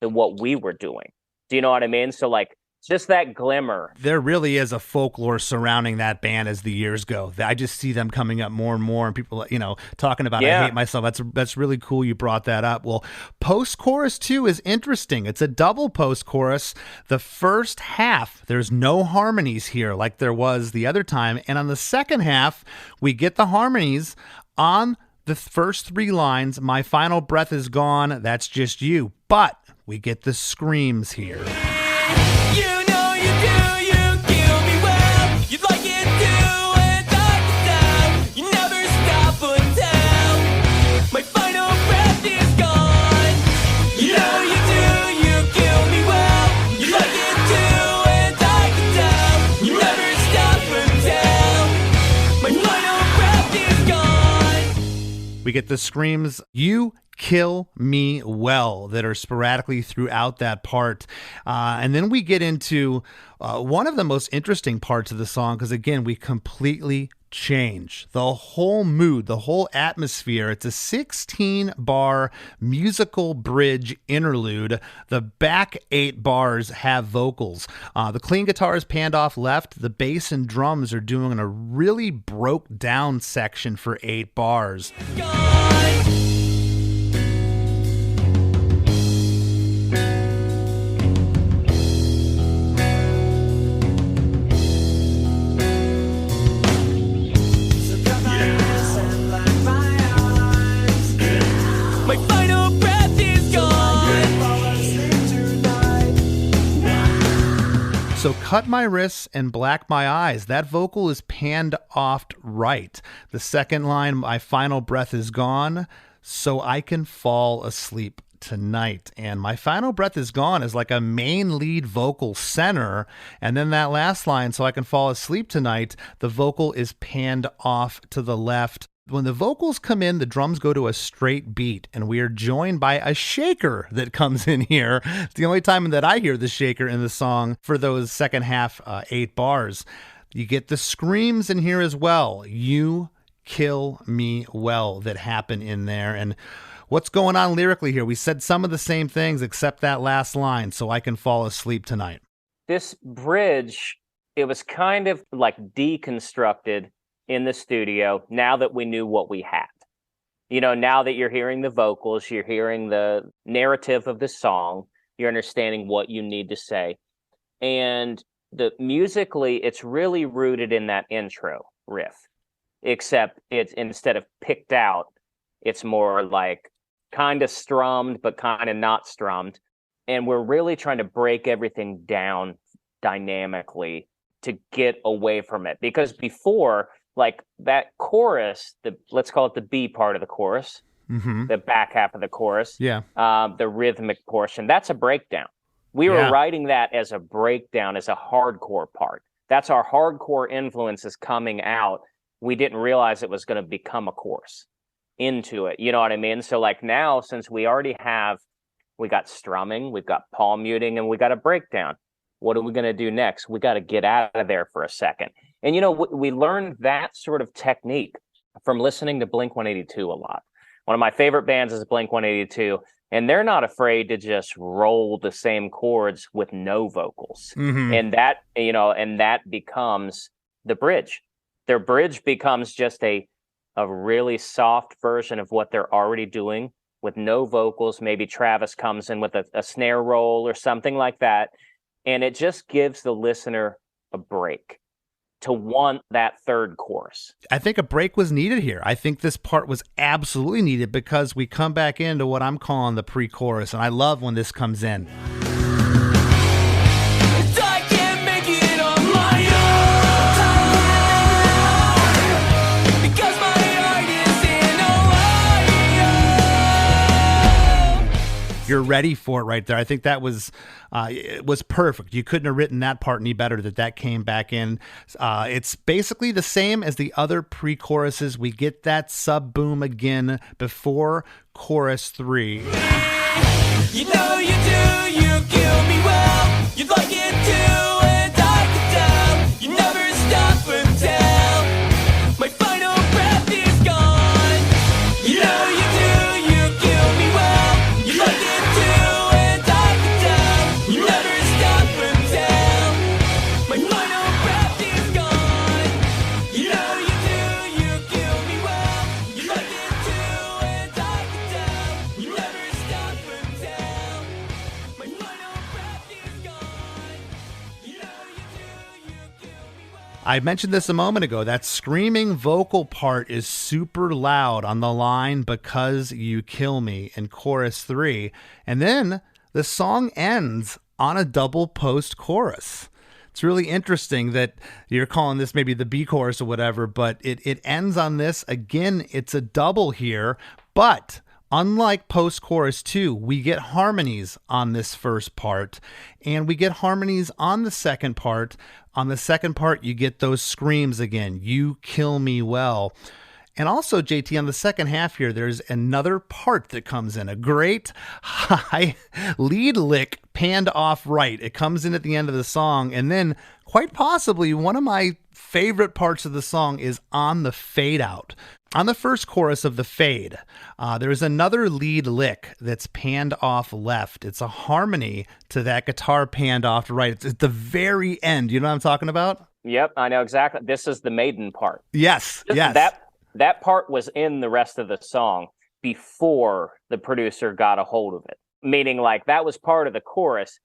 than what we were doing. Do you know what I mean? So like just that glimmer. There really is a folklore surrounding that band as the years go. I just see them coming up more and more, and people, you know, talking about I Hate Myself. That's really cool you brought that up. Well, post-chorus too is interesting. It's a double post-chorus. The first half, there's no harmonies here like there was the other time. And on the second half, we get the harmonies on the first 3 lines. My final breath is gone. That's just you. But we get the screams here. You know you do, you kill me well. You'd like it too, and I can tell. You never stop until my final breath is gone. You know you do, you kill me well. You like it too, and I can tell. You never stop until my final breath is gone. We get the screams, you kill me well, that are sporadically throughout that part. And then we get into one of the most interesting parts of the song, because again, we completely change. The whole mood, the whole atmosphere. It's a 16-bar musical bridge interlude. The back 8 bars have vocals. The clean guitar is panned off left. The bass and drums are doing a really broke down section for 8 bars. So cut my wrists and black my eyes. That vocal is panned off right. The second line, my final breath is gone, so I can fall asleep tonight. And my final breath is gone is like a main lead vocal center. And then that last line, so I can fall asleep tonight, the vocal is panned off to the left. When the vocals come in, the drums go to a straight beat, and we are joined by a shaker that comes in here. It's the only time that I hear the shaker in the song for those second half 8 bars. You get the screams in here as well. You kill me well that happen in there. And what's going on lyrically here? We said some of the same things except that last line, so I can fall asleep tonight. This bridge, it was kind of like deconstructed in the studio now that we knew what we had. You know, now that you're hearing the vocals, you're hearing the narrative of the song, you're understanding what you need to say. And musically, it's really rooted in that intro riff, except it's instead of picked out, it's more like kind of strummed, but kind of not strummed. And we're really trying to break everything down dynamically to get away from it. Because before, like that chorus, let's call it the B part of the chorus, the back half of the chorus, the rhythmic portion, that's a breakdown. We were writing that as a breakdown, as a hardcore part. That's our hardcore influences coming out. We didn't realize it was going to become a chorus into it. You know what I mean? So like now, since we already we got strumming, we've got palm muting, and we got a breakdown. What are we going to do next? We got to get out of there for a second. And, you know, we learned that sort of technique from listening to Blink-182 a lot. One of my favorite bands is Blink-182, and they're not afraid to just roll the same chords with no vocals. And that, you know, and that becomes the bridge. Their bridge becomes just a really soft version of what they're already doing with no vocals. Maybe Travis comes in with a snare roll or something like that. And it just gives the listener a break to want that third chorus. I think a break was needed here. I think this part was absolutely needed because we come back into what I'm calling the pre-chorus, and I love when this comes in. I can't make it on my own because my heart is in Ohio. You're ready for it right there. I think that was it was perfect. You couldn't have written that part any better that came back in. It's basically the same as the other pre-choruses. We get that sub boom again before chorus 3. You know you do, you kill me well. You'd like it too, and I can tell. You never stop until my final breath is gone. You know you do, you kill me well. You like it too, and I can tell. You never stop until my final breath is gone. You know you do, you kill me well. You like it too, and I can tell. You never stop until my final breath is gone. You know you do, you kill me well. I mentioned this a moment ago. That screaming vocal part is super loud on the line "Because You Kill Me" in chorus 3. And then the song ends on a double post chorus. It's really interesting that you're calling this maybe the B chorus or whatever, but it ends on this. Again, it's a double here, but unlike post-chorus 2, we get harmonies on this first part, and we get harmonies on the second part. On the second part, you get those screams again, "You kill me well." And also, JT, on the second half here, there's another part that comes in, a great high lead lick panned off right. It comes in at the end of the song, and then quite possibly one of my favorite parts of the song is on the fade out. On the first chorus of the fade, there's another lead lick that's panned off left. It's a harmony to that guitar panned off right. It's at the very end. You know what I'm talking about? Yep, I know exactly. This is the maiden part. Yes, yes. That part was in the rest of the song before the producer got a hold of it. Meaning, like, that was part of the chorus.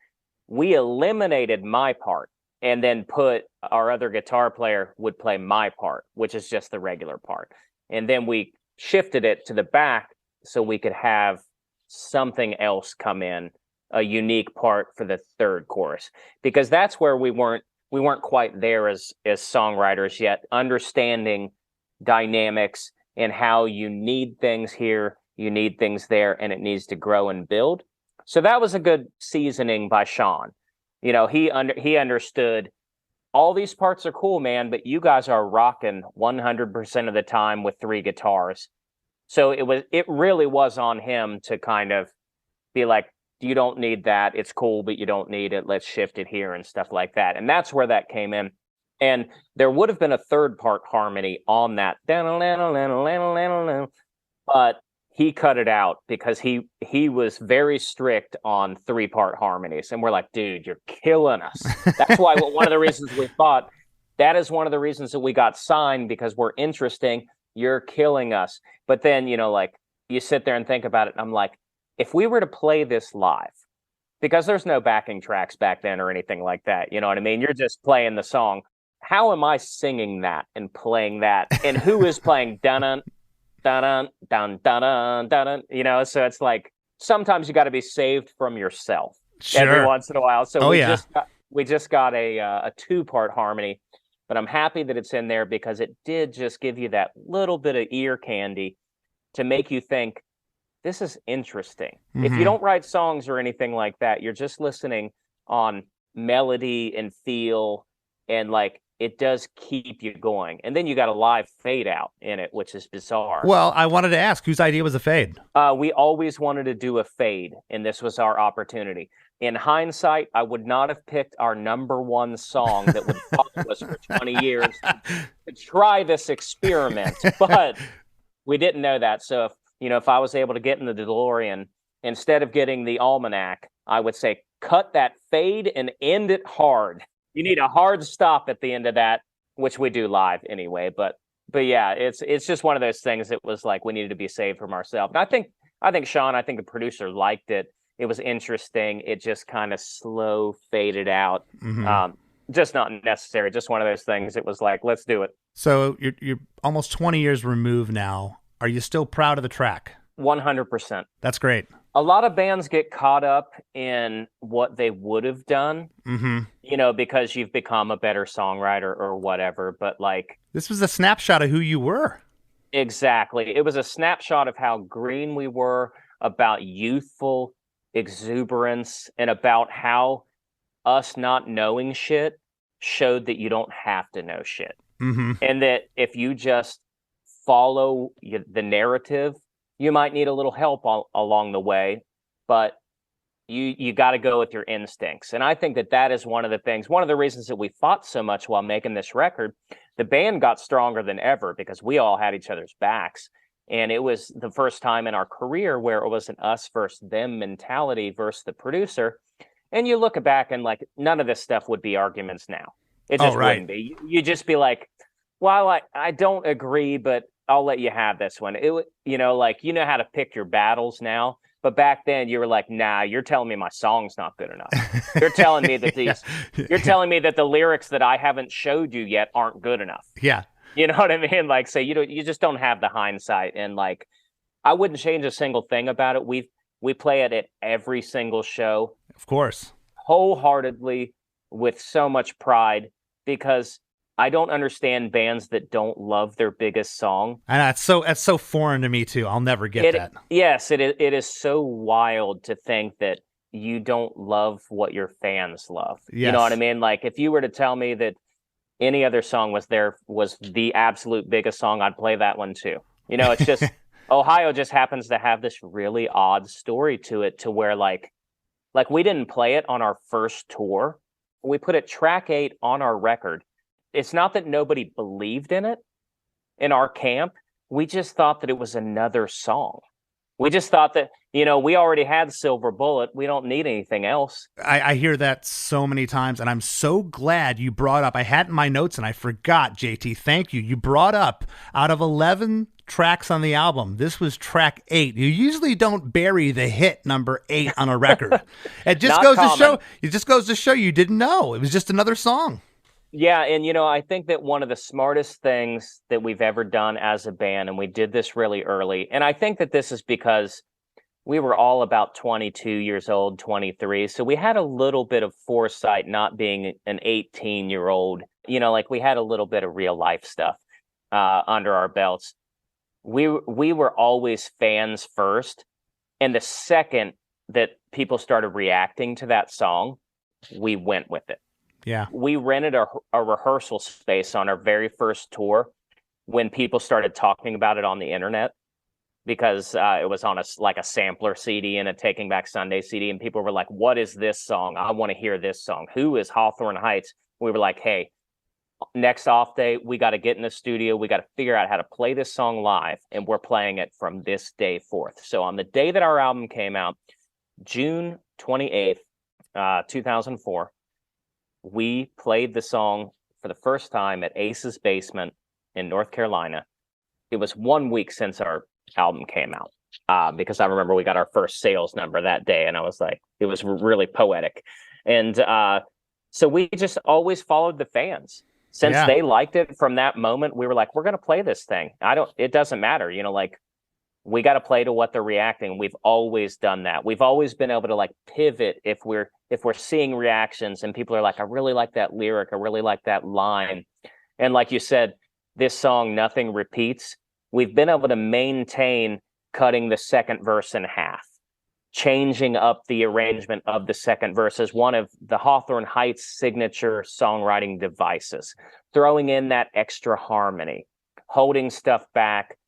We eliminated my part and then put our other guitar player would play my part, which is just the regular part. And then we shifted it to the back so we could have something else come in, a unique part for the third chorus. Because that's where we weren't quite there as songwriters yet, understanding dynamics and how you need things here, you need things there, and it needs to grow and build. So that was a good seasoning by Sean. You know, he understood all these parts are cool, man, but you guys are rocking 100% of the time with 3 guitars. So it really was on him to kind of be like, you don't need that. It's cool, but you don't need it. Let's shift it here and stuff like that. And that's where that came in. And there would have been a third part harmony on that, but he cut it out because he was very strict on 3-part harmonies. And we're like, dude, you're killing us. That's why one of the reasons we thought that is one of the reasons that we got signed, because we're interesting. You're killing us. But then, you know, like, you sit there and think about it. And I'm like, if we were to play this live, because there's no backing tracks back then or anything like that, you know what I mean? You're just playing the song. How am I singing that and playing that? And who is playing dun-dun, dun-dun, dun-dun, dun-dun, you know? So it's like, sometimes you got to be saved from yourself every once in a while. So we just got a 2-part harmony, but I'm happy that it's in there because it did just give you that little bit of ear candy to make you think, this is interesting. Mm-hmm. If you don't write songs or anything like that, you're just listening on melody and feel, and like, it does keep you going. And then you got a live fade out in it, which is bizarre. Well, I wanted to ask, whose idea was a fade? We always wanted to do a fade, and this was our opportunity. In hindsight, I would not have picked our number 1 song that would follow us for 20 years to try this experiment, but we didn't know that. So if I was able to get in the DeLorean, instead of getting the almanac, I would say, cut that fade and end it hard. You need a hard stop at the end of that, which we do live anyway. But yeah, it's just one of those things that was like, we needed to be saved from ourselves. And I think Sean, the producer, liked it. It was interesting. It just kind of slow faded out. Mm-hmm. Just not necessary. Just one of those things. It was like, let's do it. So you're almost 20 years removed now. Are you still proud of the track? 100%. That's great. A lot of bands get caught up in what they would have done, because you've become a better songwriter or whatever. But like, this was a snapshot of who you were. Exactly. It was a snapshot of how green we were, about youthful exuberance, and about how us not knowing shit showed that you don't have to know shit. Mm-hmm. And that if you just follow the narrative, you might need a little help along the way, but you got to go with your instincts. And I think that is one of the reasons that we fought so much while making this record. The band got stronger than ever because we all had each other's backs. And it was the first time in our career where it was an us versus them mentality versus the producer. And you look back and like, none of this stuff would be arguments now. It just wouldn't be. You'd just be like, well, I don't agree, but I'll let you have this one. You know how to pick your battles now. But back then you were like, nah, you're telling me my song's not good enough. You're telling me that you're telling me that the lyrics that I haven't showed you yet aren't good enough. Yeah. You know what I mean? Like, so you just don't have the hindsight. And like, I wouldn't change a single thing about it. We play it at every single show. Of course. Wholeheartedly, with so much pride, because I don't understand bands that don't love their biggest song. And that's so foreign to me too. I'll never get that. Yes, it is so wild to think that you don't love what your fans love. Yes. You know what I mean? Like, if you were to tell me that any other song was the absolute biggest song, I'd play that one too. You know, it's just Ohio just happens to have this really odd story to it, to where like we didn't play it on our first tour. We put it track 8 on our record. It's not that nobody believed in it in our camp. We just thought that it was another song. We just thought that, you know, we already had Silver Bullet. We don't need anything else. I hear that so many times, and I'm so glad you brought up. I had it in my notes, and I forgot, JT. Thank you. You brought up, out of 11 tracks on the album, this was track 8. You usually don't bury the hit number 8 on a record. It just goes to show. It just goes to show you didn't know. It was just another song. Yeah, and you know, I think that one of the smartest things that we've ever done as a band, and we did this really early, and I think that this is because we were all about 22 years old, 23, so we had a little bit of foresight, not being an 18-year-old. You know, like we had a little bit of real life stuff under our belts. We were always fans first, and the second that people started reacting to that song, we went with it. Yeah. We rented a rehearsal space on our very first tour when people started talking about it on the internet, because it was on a sampler CD and a Taking Back Sunday CD, and people were like, what is this song? I want to hear this song. Who is Hawthorne Heights? We were like, hey, next off day, we got to get in the studio. We got to figure out how to play this song live, and we're playing it from this day forth. So on the day that our album came out, June 28th, 2004, we played the song for the first time at Ace's Basement in North Carolina. It was 1 week since our album came out, because I remember we got our first sales number that day, and I was like, it was really poetic. And so we just always followed the fans. Since they liked it from that moment, we were like, we're going to play this thing. It doesn't matter, you know, like, we got to play to what they're reacting. We've always done that. We've always been able to like pivot if we're seeing reactions and people are like, I really like that lyric, I really like that line. And like you said, this song, Nothing Repeats, we've been able to maintain cutting the second verse in half, changing up the arrangement of the second verse as one of the Hawthorne Heights signature songwriting devices, throwing in that extra harmony, holding stuff back,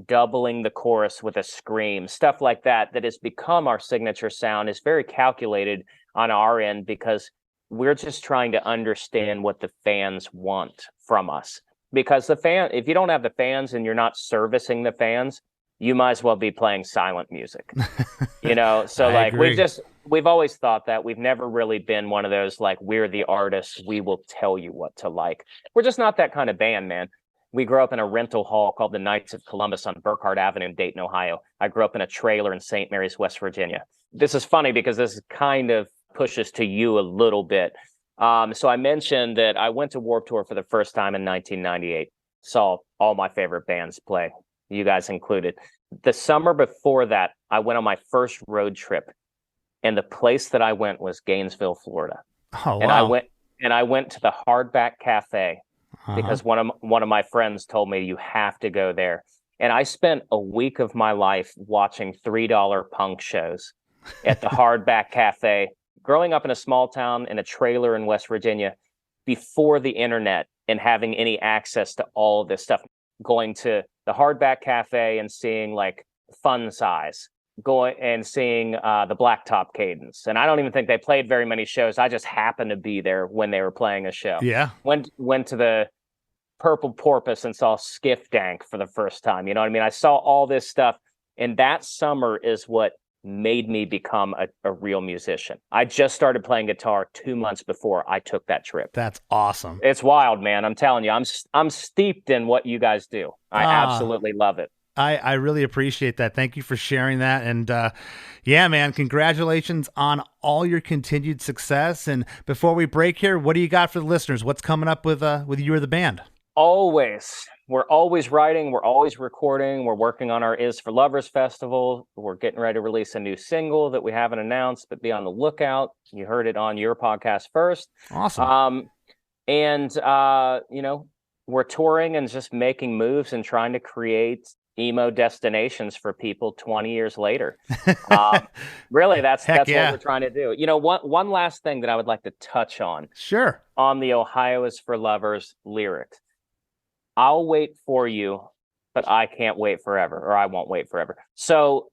doubling the chorus with a scream, stuff like that has become our signature sound, is very calculated on our end, because we're just trying to understand what the fans want from us. Because if you don't have the fans and you're not servicing the fans, you might as well be playing silent music. You know, so like we've always thought that. We've never really been one of those like, we're the artists, we will tell you what to like. We're just not that kind of band, man. We grew up in a rental hall called the Knights of Columbus on Burkhardt Avenue in Dayton, Ohio. I grew up in a trailer in St. Mary's, West Virginia. This is funny because this kind of pushes to you a little bit. So I mentioned that I went to Warped Tour for the first time in 1998. Saw all my favorite bands play, you guys included. The summer before that, I went on my first road trip, and the place that I went was Gainesville, Florida. Oh, and wow. I went to the Hardback Cafe. Because one of my friends told me, you have to go there. And I spent a week of my life watching $3 punk shows at the Hardback Cafe, growing up in a small town in a trailer in West Virginia before the internet and having any access to all of this stuff. Going to the Hardback Cafe and seeing like Fun Size, going and seeing the Blacktop Cadence. And I don't even think they played very many shows. I just happened to be there when they were playing a show. Yeah. Went to the Purple Porpoise and saw Skiff Dank for the first time. You know what I mean? I saw all this stuff. And that summer is what made me become a real musician. I just started playing guitar 2 months before I took that trip. That's awesome. It's wild, man. I'm telling you, I'm steeped in what you guys do. I absolutely love it. I really appreciate that. Thank you for sharing that. And yeah, man, congratulations on all your continued success. And before we break here, what do you got for the listeners? What's coming up with you or the band? Always. We're always writing. We're always recording. We're working on our Is for Lovers Festival. We're getting ready to release a new single that we haven't announced, but be on the lookout. You heard it on your podcast first. Awesome. And you know, we're touring and just making moves and trying to create emo destinations for people 20 years later. Really, that's what we're trying to do. You know, one last thing that I would like to touch on. Sure. On the Ohio is for Lovers lyrics. I'll wait for you, but I can't wait forever, or I won't wait forever. So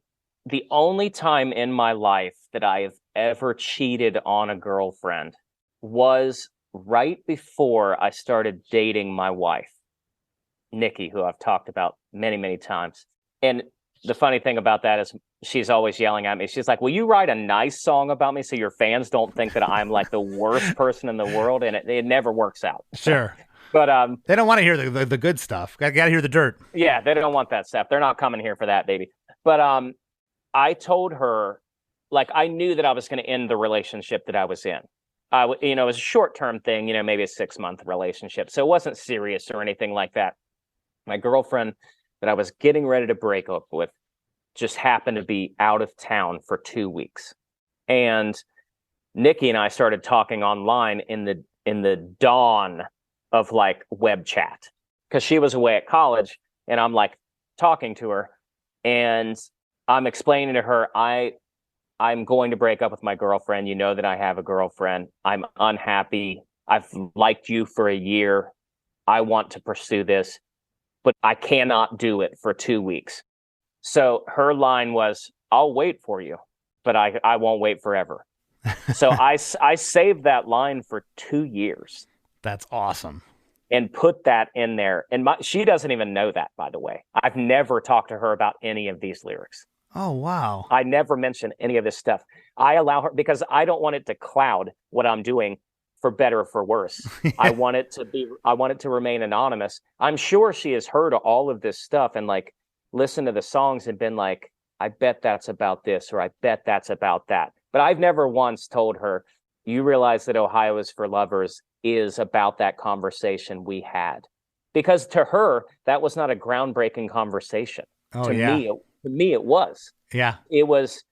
the only time in my life that I have ever cheated on a girlfriend was right before I started dating my wife, Nikki, who I've talked about many, many times. And the funny thing about that is she's always yelling at me. She's like, will you write a nice song about me so your fans don't think that I'm like the worst person in the world? And it never works out. Sure. But they don't want to hear the good stuff. Got to hear the dirt. Yeah, they don't want that stuff. They're not coming here for that, baby. But I told her, like, I knew that I was going to end the relationship that I was in. You know, it was a short-term thing, you know, maybe a 6-month relationship. So it wasn't serious or anything like that. My girlfriend that I was getting ready to break up with just happened to be out of town for 2 weeks. And Nikki and I started talking online in the dawn of like web chat, because she was away at college, and I'm like talking to her, and I'm explaining to her, I'm going to break up with my girlfriend. You know that I have a girlfriend. I'm unhappy. I've liked you for a year. I want to pursue this, but I cannot do it for 2 weeks. So her line was, I'll wait for you, but I won't wait forever. So I saved that line for 2 years. That's awesome. And put that in there. And she doesn't even know that, by the way. I've never talked to her about any of these lyrics. Oh, wow. I never mention any of this stuff. I allow her, because I don't want it to cloud what I'm doing, for better or for worse. I want it to remain anonymous. I'm sure she has heard all of this stuff and like listened to the songs and been like, I bet that's about this, or I bet that's about that. But I've never once told her, you realize that Ohio is for Lovers is about that conversation we had. Because to her, that was not a groundbreaking conversation. Oh, to yeah. me, it was. Yeah. It was,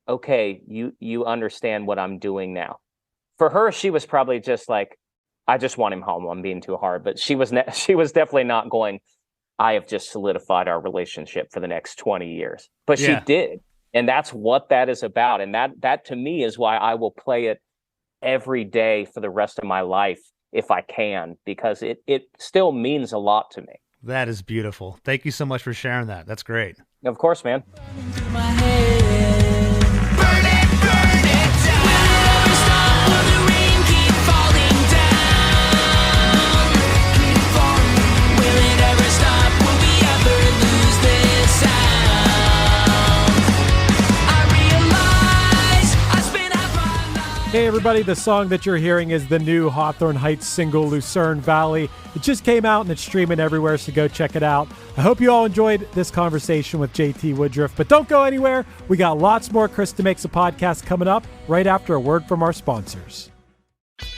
okay, you understand what I'm doing now. For her, she was probably just like, I just want him home. I'm being too hard. But she was definitely not going, I have just solidified our relationship for the next 20 years. But she did. And that's what that is about. And that to me is why I will play it every day for the rest of my life if I can, because it still means a lot to me. That is beautiful. Thank you so much for sharing that. That's great. Of course, man. Hey everybody, the song that you're hearing is the new Hawthorne Heights single, Lucerne Valley. It just came out and it's streaming everywhere, so go check it out. I hope you all enjoyed this conversation with JT Woodruff, but don't go anywhere. We got lots more Chris DeMakes a Podcast coming up right after a word from our sponsors.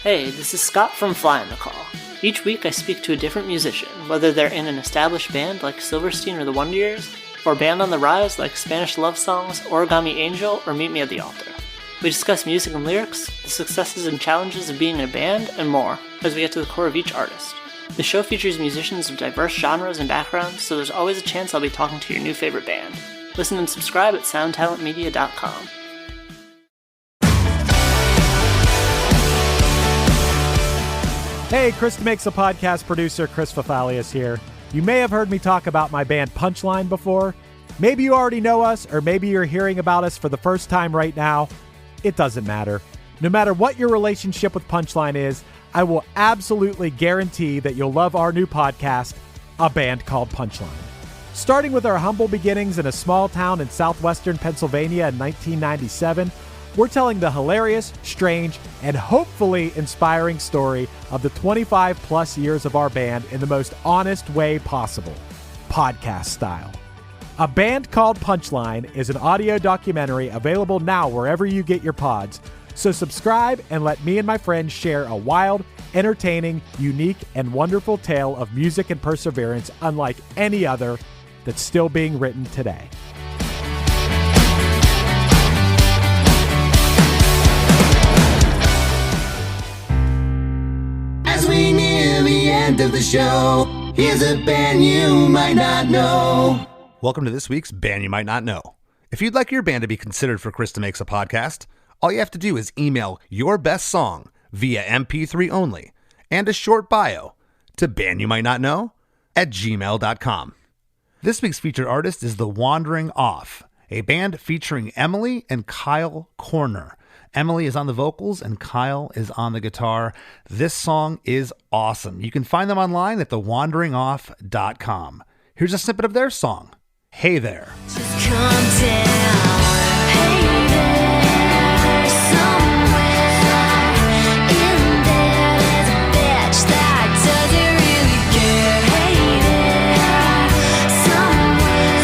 Hey, this is Scott from Fly on the Call. Each week I speak to a different musician, whether they're in an established band like Silverstein or the Wonder Years, or a band on the rise like Spanish Love Songs, Origami Angel, or Meet Me at the Altar. We discuss music and lyrics, the successes and challenges of being in a band, and more, as we get to the core of each artist. The show features musicians of diverse genres and backgrounds, so there's always a chance I'll be talking to your new favorite band. Listen and subscribe at soundtalentmedia.com. Hey, Chris DeMakes a Podcast producer Chris Fafalius here. You may have heard me talk about my band Punchline before. Maybe you already know us, or maybe you're hearing about us for the first time right now. It doesn't matter. No matter what your relationship with Punchline is, I will absolutely guarantee that you'll love our new podcast, A Band Called Punchline. Starting with our humble beginnings in a small town in southwestern Pennsylvania in 1997, we're telling the hilarious, strange, and hopefully inspiring story of the 25 plus years of our band in the most honest way possible, podcast style. A Band Called Punchline is an audio documentary available now wherever you get your pods. So subscribe and let me and my friends share a wild, entertaining, unique, and wonderful tale of music and perseverance unlike any other that's still being written today. As we near the end of the show, here's a band you might not know. Welcome to this week's Band You Might Not Know. If you'd like your band to be considered for Chris DeMakes a Podcast, all you have to do is email your best song via MP3 only and a short bio to bandyoumightnotknow@gmail.com. This week's featured artist is The Wandering Off, a band featuring Emily and Kyle Corner. Emily is on the vocals and Kyle is on the guitar. This song is awesome. You can find them online at thewanderingoff.com. Here's a snippet of their song, Hey There. Just come down. Hey there, somewhere in there, there's a bitch that doesn't really care. Hey there, somewhere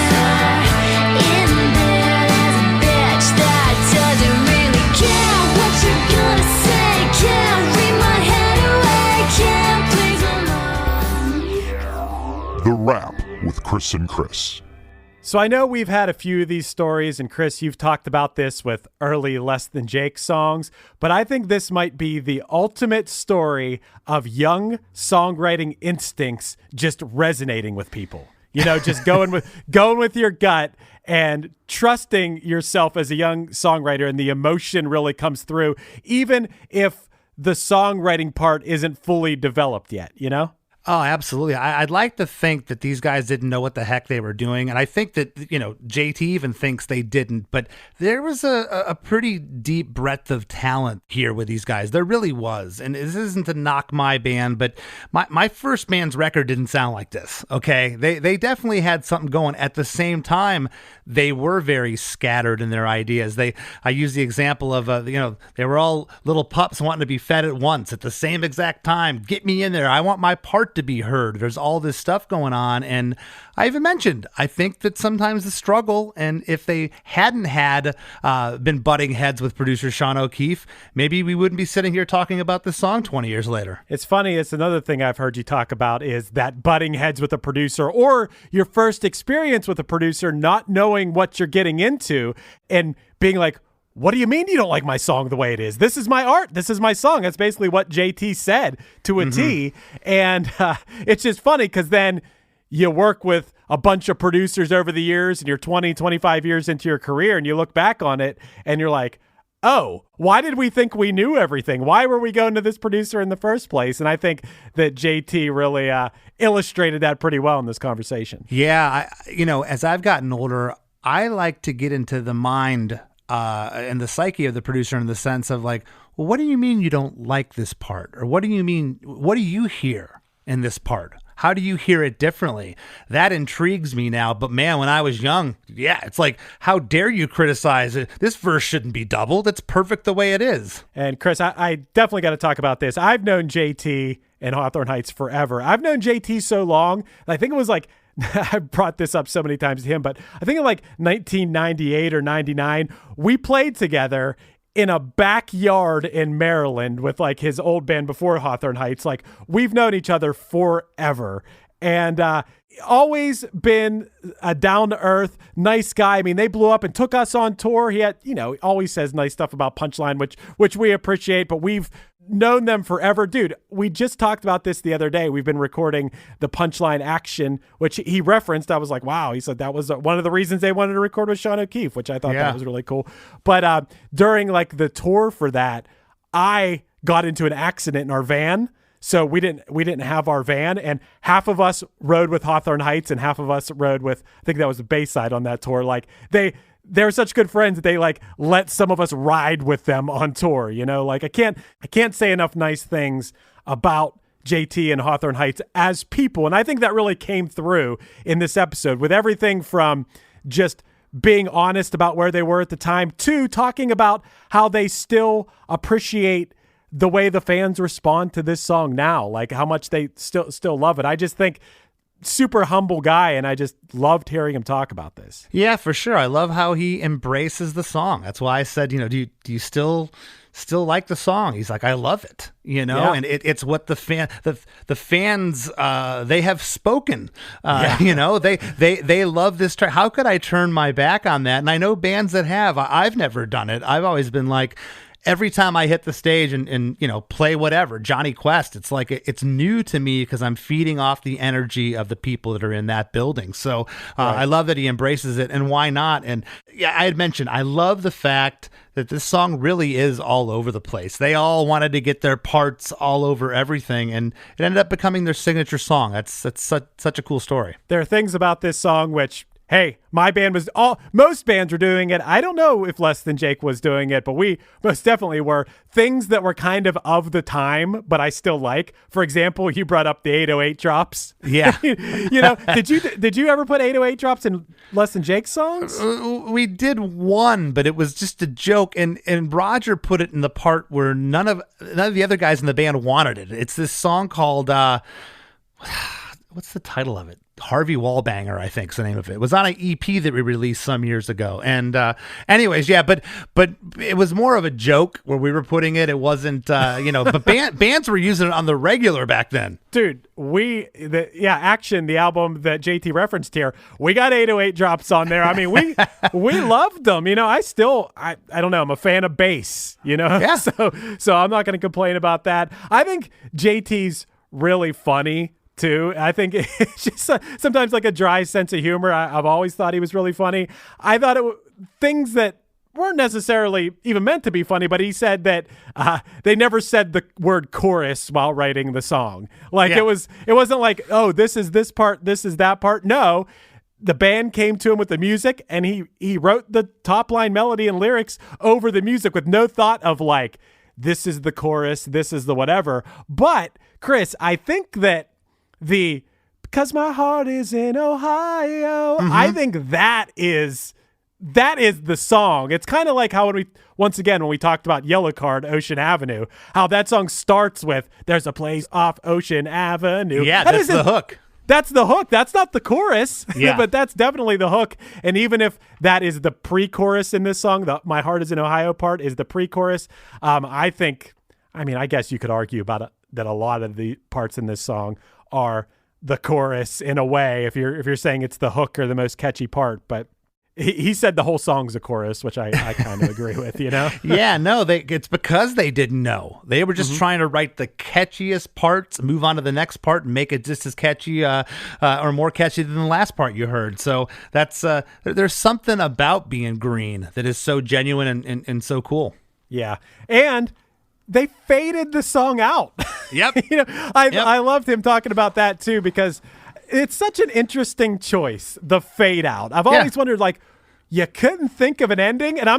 in there, there's a bitch that doesn't really care what you're gonna say. Can't read my head away. Can't please my mind. The Rap with Chris and Chris. So I know we've had a few of these stories, and Chris, you've talked about this with early Less Than Jake songs, but I think this might be the ultimate story of young songwriting instincts just resonating with people. You know, just going with your gut and trusting yourself as a young songwriter, and the emotion really comes through, even if the songwriting part isn't fully developed yet, you know? Oh, absolutely. I'd like to think that these guys didn't know what the heck they were doing. And I think that, you know, JT even thinks they didn't. But there was a pretty deep breadth of talent here with these guys. There really was. And this isn't to knock my band, but my first band's record didn't sound like this, okay? They definitely had something going. At the same time, they were very scattered in their ideas. I use the example of, they were all little pups wanting to be fed at once at the same exact time. Get me in there. I want my part to be heard. There's all this stuff going on. And I even mentioned, I think that sometimes the struggle, and if they hadn't had been butting heads with producer Sean O'Keefe, maybe we wouldn't be sitting here talking about this song 20 years later. It's funny. It's another thing I've heard you talk about is that butting heads with a producer, or your first experience with a producer, not knowing what you're getting into and being like, what do you mean you don't like my song the way it is? This is my art. This is my song. That's basically what JT said to a T. And it's just funny because then you work with a bunch of producers over the years and you're 20, 25 years into your career and you look back on it and you're like, oh, why did we think we knew everything? Why were we going to this producer in the first place? And I think that JT really illustrated that pretty well in this conversation. Yeah. As I've gotten older, I like to get into the mind and the psyche of the producer in the sense of like, well, what do you mean you don't like this part? Or what do you mean, what do you hear in this part? How do you hear it differently? That intrigues me now. But man, when I was young, yeah, it's like, how dare you criticize it? This verse shouldn't be doubled. It's perfect the way it is. And Chris, I definitely got to talk about this. I've known JT and Hawthorne Heights forever. I've known JT so long. I think it was like, I brought this up so many times to him, but I think in like 1998 or 99, we played together in a backyard in Maryland with like his old band before Hawthorne Heights. Like, we've known each other forever, and always been a down-to-earth, nice guy. I mean, they blew up and took us on tour. He had, always says nice stuff about Punchline, which we appreciate, but we've known them forever. Dude, we just talked about this the other day. We've been recording the Punchline Action, which he referenced. I was like, wow. He said that was one of the reasons they wanted to record with Sean O'Keefe, which I thought that was really cool. But during like the tour for that, I got into an accident in our van. So we didn't have our van, and half of us rode with Hawthorne Heights and half of us rode with, I think that was the Bayside on that tour. Like they're such good friends that they like let some of us ride with them on tour, like I can't say enough nice things about JT and Hawthorne Heights as people. And I think that really came through in this episode with everything from just being honest about where they were at the time to talking about how they still appreciate the way the fans respond to this song now, like how much they still love it. I just think super humble guy, and I just loved hearing him talk about this. Yeah, for sure. I love how he embraces the song. That's why I said, do you still like the song? He's like, I love it, and it's what the fans they have spoken. They love this track. How could I turn my back on that? And I know bands that have. I've never done it. I've always been like, every time I hit the stage and play whatever, Johnny Quest, it's like it's new to me because I'm feeding off the energy of the people that are in that building. So I love that he embraces it, and why not? And yeah, I had mentioned, I love the fact that this song really is all over the place. They all wanted to get their parts all over everything, and it ended up becoming their signature song. That's such a cool story. There are things about this song which, hey, my band most bands were doing it. I don't know if Less Than Jake was doing it, but we most definitely were. Things that were kind of the time, but I still like. For example, you brought up the 808 drops. Yeah. Did you ever put 808 drops in Less Than Jake songs? We did one, but it was just a joke, and Roger put it in the part where none of the other guys in the band wanted it. It's this song called what's the title of it? Harvey Wallbanger, I think is the name of it. It was on an EP that we released some years ago. And anyways, yeah, but it was more of a joke where we were putting it. It wasn't, but bands were using it on the regular back then. Dude, Action, the album that JT referenced here, we got 808 drops on there. I mean, we loved them. I don't know, I'm a fan of bass, Yeah. So I'm not going to complain about that. I think JT's really funny too. I think it's just sometimes like a dry sense of humor. I've always thought he was really funny. I thought things that weren't necessarily even meant to be funny, but he said that they never said the word chorus while writing the song. Like it wasn't like, oh, this is this part, this is that part. No, the band came to him with the music, and he wrote the top line melody and lyrics over the music with no thought of like, this is the chorus, this is the whatever. But Chris, I think that because my heart is in Ohio, I think that is the song. It's kind of like how when we talked about Yellow Card, Ocean Avenue, how that song starts with, there's a place off Ocean Avenue. Yeah, that's the hook. That's the hook. That's not the chorus, yeah. But that's definitely the hook. And even if that is the pre-chorus in this song, the My Heart is in Ohio part is the pre-chorus, I guess you could argue about that a lot of the parts in this song are the chorus in a way, if you're saying it's the hook or the most catchy part. But he said the whole song's a chorus, which I kind of agree with, Yeah, no, it's because they didn't know. They were just trying to write the catchiest parts, move on to the next part, and make it just as catchy or more catchy than the last part you heard. So that's there's something about being green that is so genuine and so cool. Yeah, and they faded the song out. Yep. I loved him talking about that too, because it's such an interesting choice, the fade out. I've always wondered, like, you couldn't think of an ending, and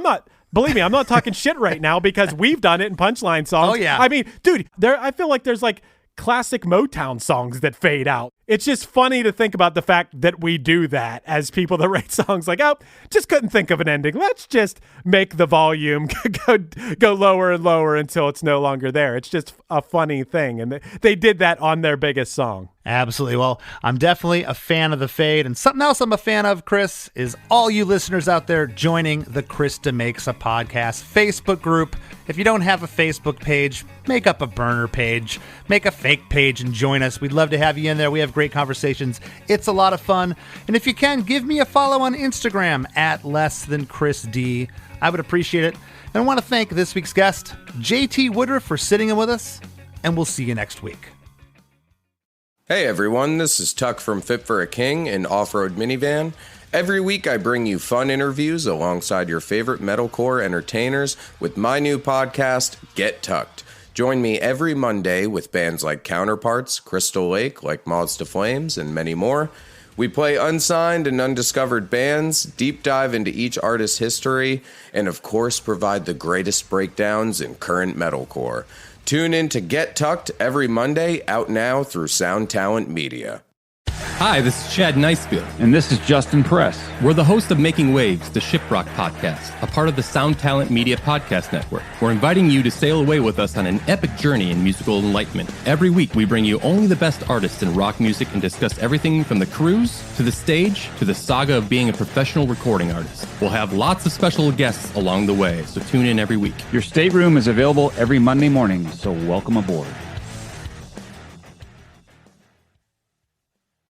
believe me, I'm not talking shit right now because we've done it in Punchline songs. Oh yeah. I mean, dude, I feel like there's like classic Motown songs that fade out. It's just funny to think about the fact that we do that as people that write songs like, oh, just couldn't think of an ending. Let's just make the volume go lower and lower until it's no longer there. It's just a funny thing. And they did that on their biggest song. Absolutely. Well, I'm definitely a fan of the fade. And something else I'm a fan of, Chris, is all you listeners out there joining the Chris DeMakes a Podcast Facebook group. If you don't have a Facebook page, make up a burner page, make a fake page and join us. We'd love to have you in there. We have great conversations. It's a lot of fun. And if you can, give me a follow on Instagram at @LessThanChrisD. I would appreciate it. And I want to thank this week's guest, JT Woodruff, for sitting in with us. And we'll see you next week. Hey everyone, this is Tuck from Fit for a King and Off-Road Minivan. Every week I bring you fun interviews alongside your favorite metalcore entertainers with my new podcast, Get Tucked. Join me every Monday with bands like Counterparts, Crystal Lake, like Moths to Flames, and many more. We play unsigned and undiscovered bands, deep dive into each artist's history, and of course provide the greatest breakdowns in current metalcore. Tune in to Get Tucked every Monday, out now through Sound Talent Media. Hi, this is Chad Nicefield. And this is Justin Press. We're the host of Making Waves, the Shiprock podcast, a part of the Sound Talent Media Podcast Network. We're inviting you to sail away with us on an epic journey in musical enlightenment. Every week, we bring you only the best artists in rock music and discuss everything from the cruise, to the stage, to the saga of being a professional recording artist. We'll have lots of special guests along the way, so tune in every week. Your stateroom is available every Monday morning, so welcome aboard.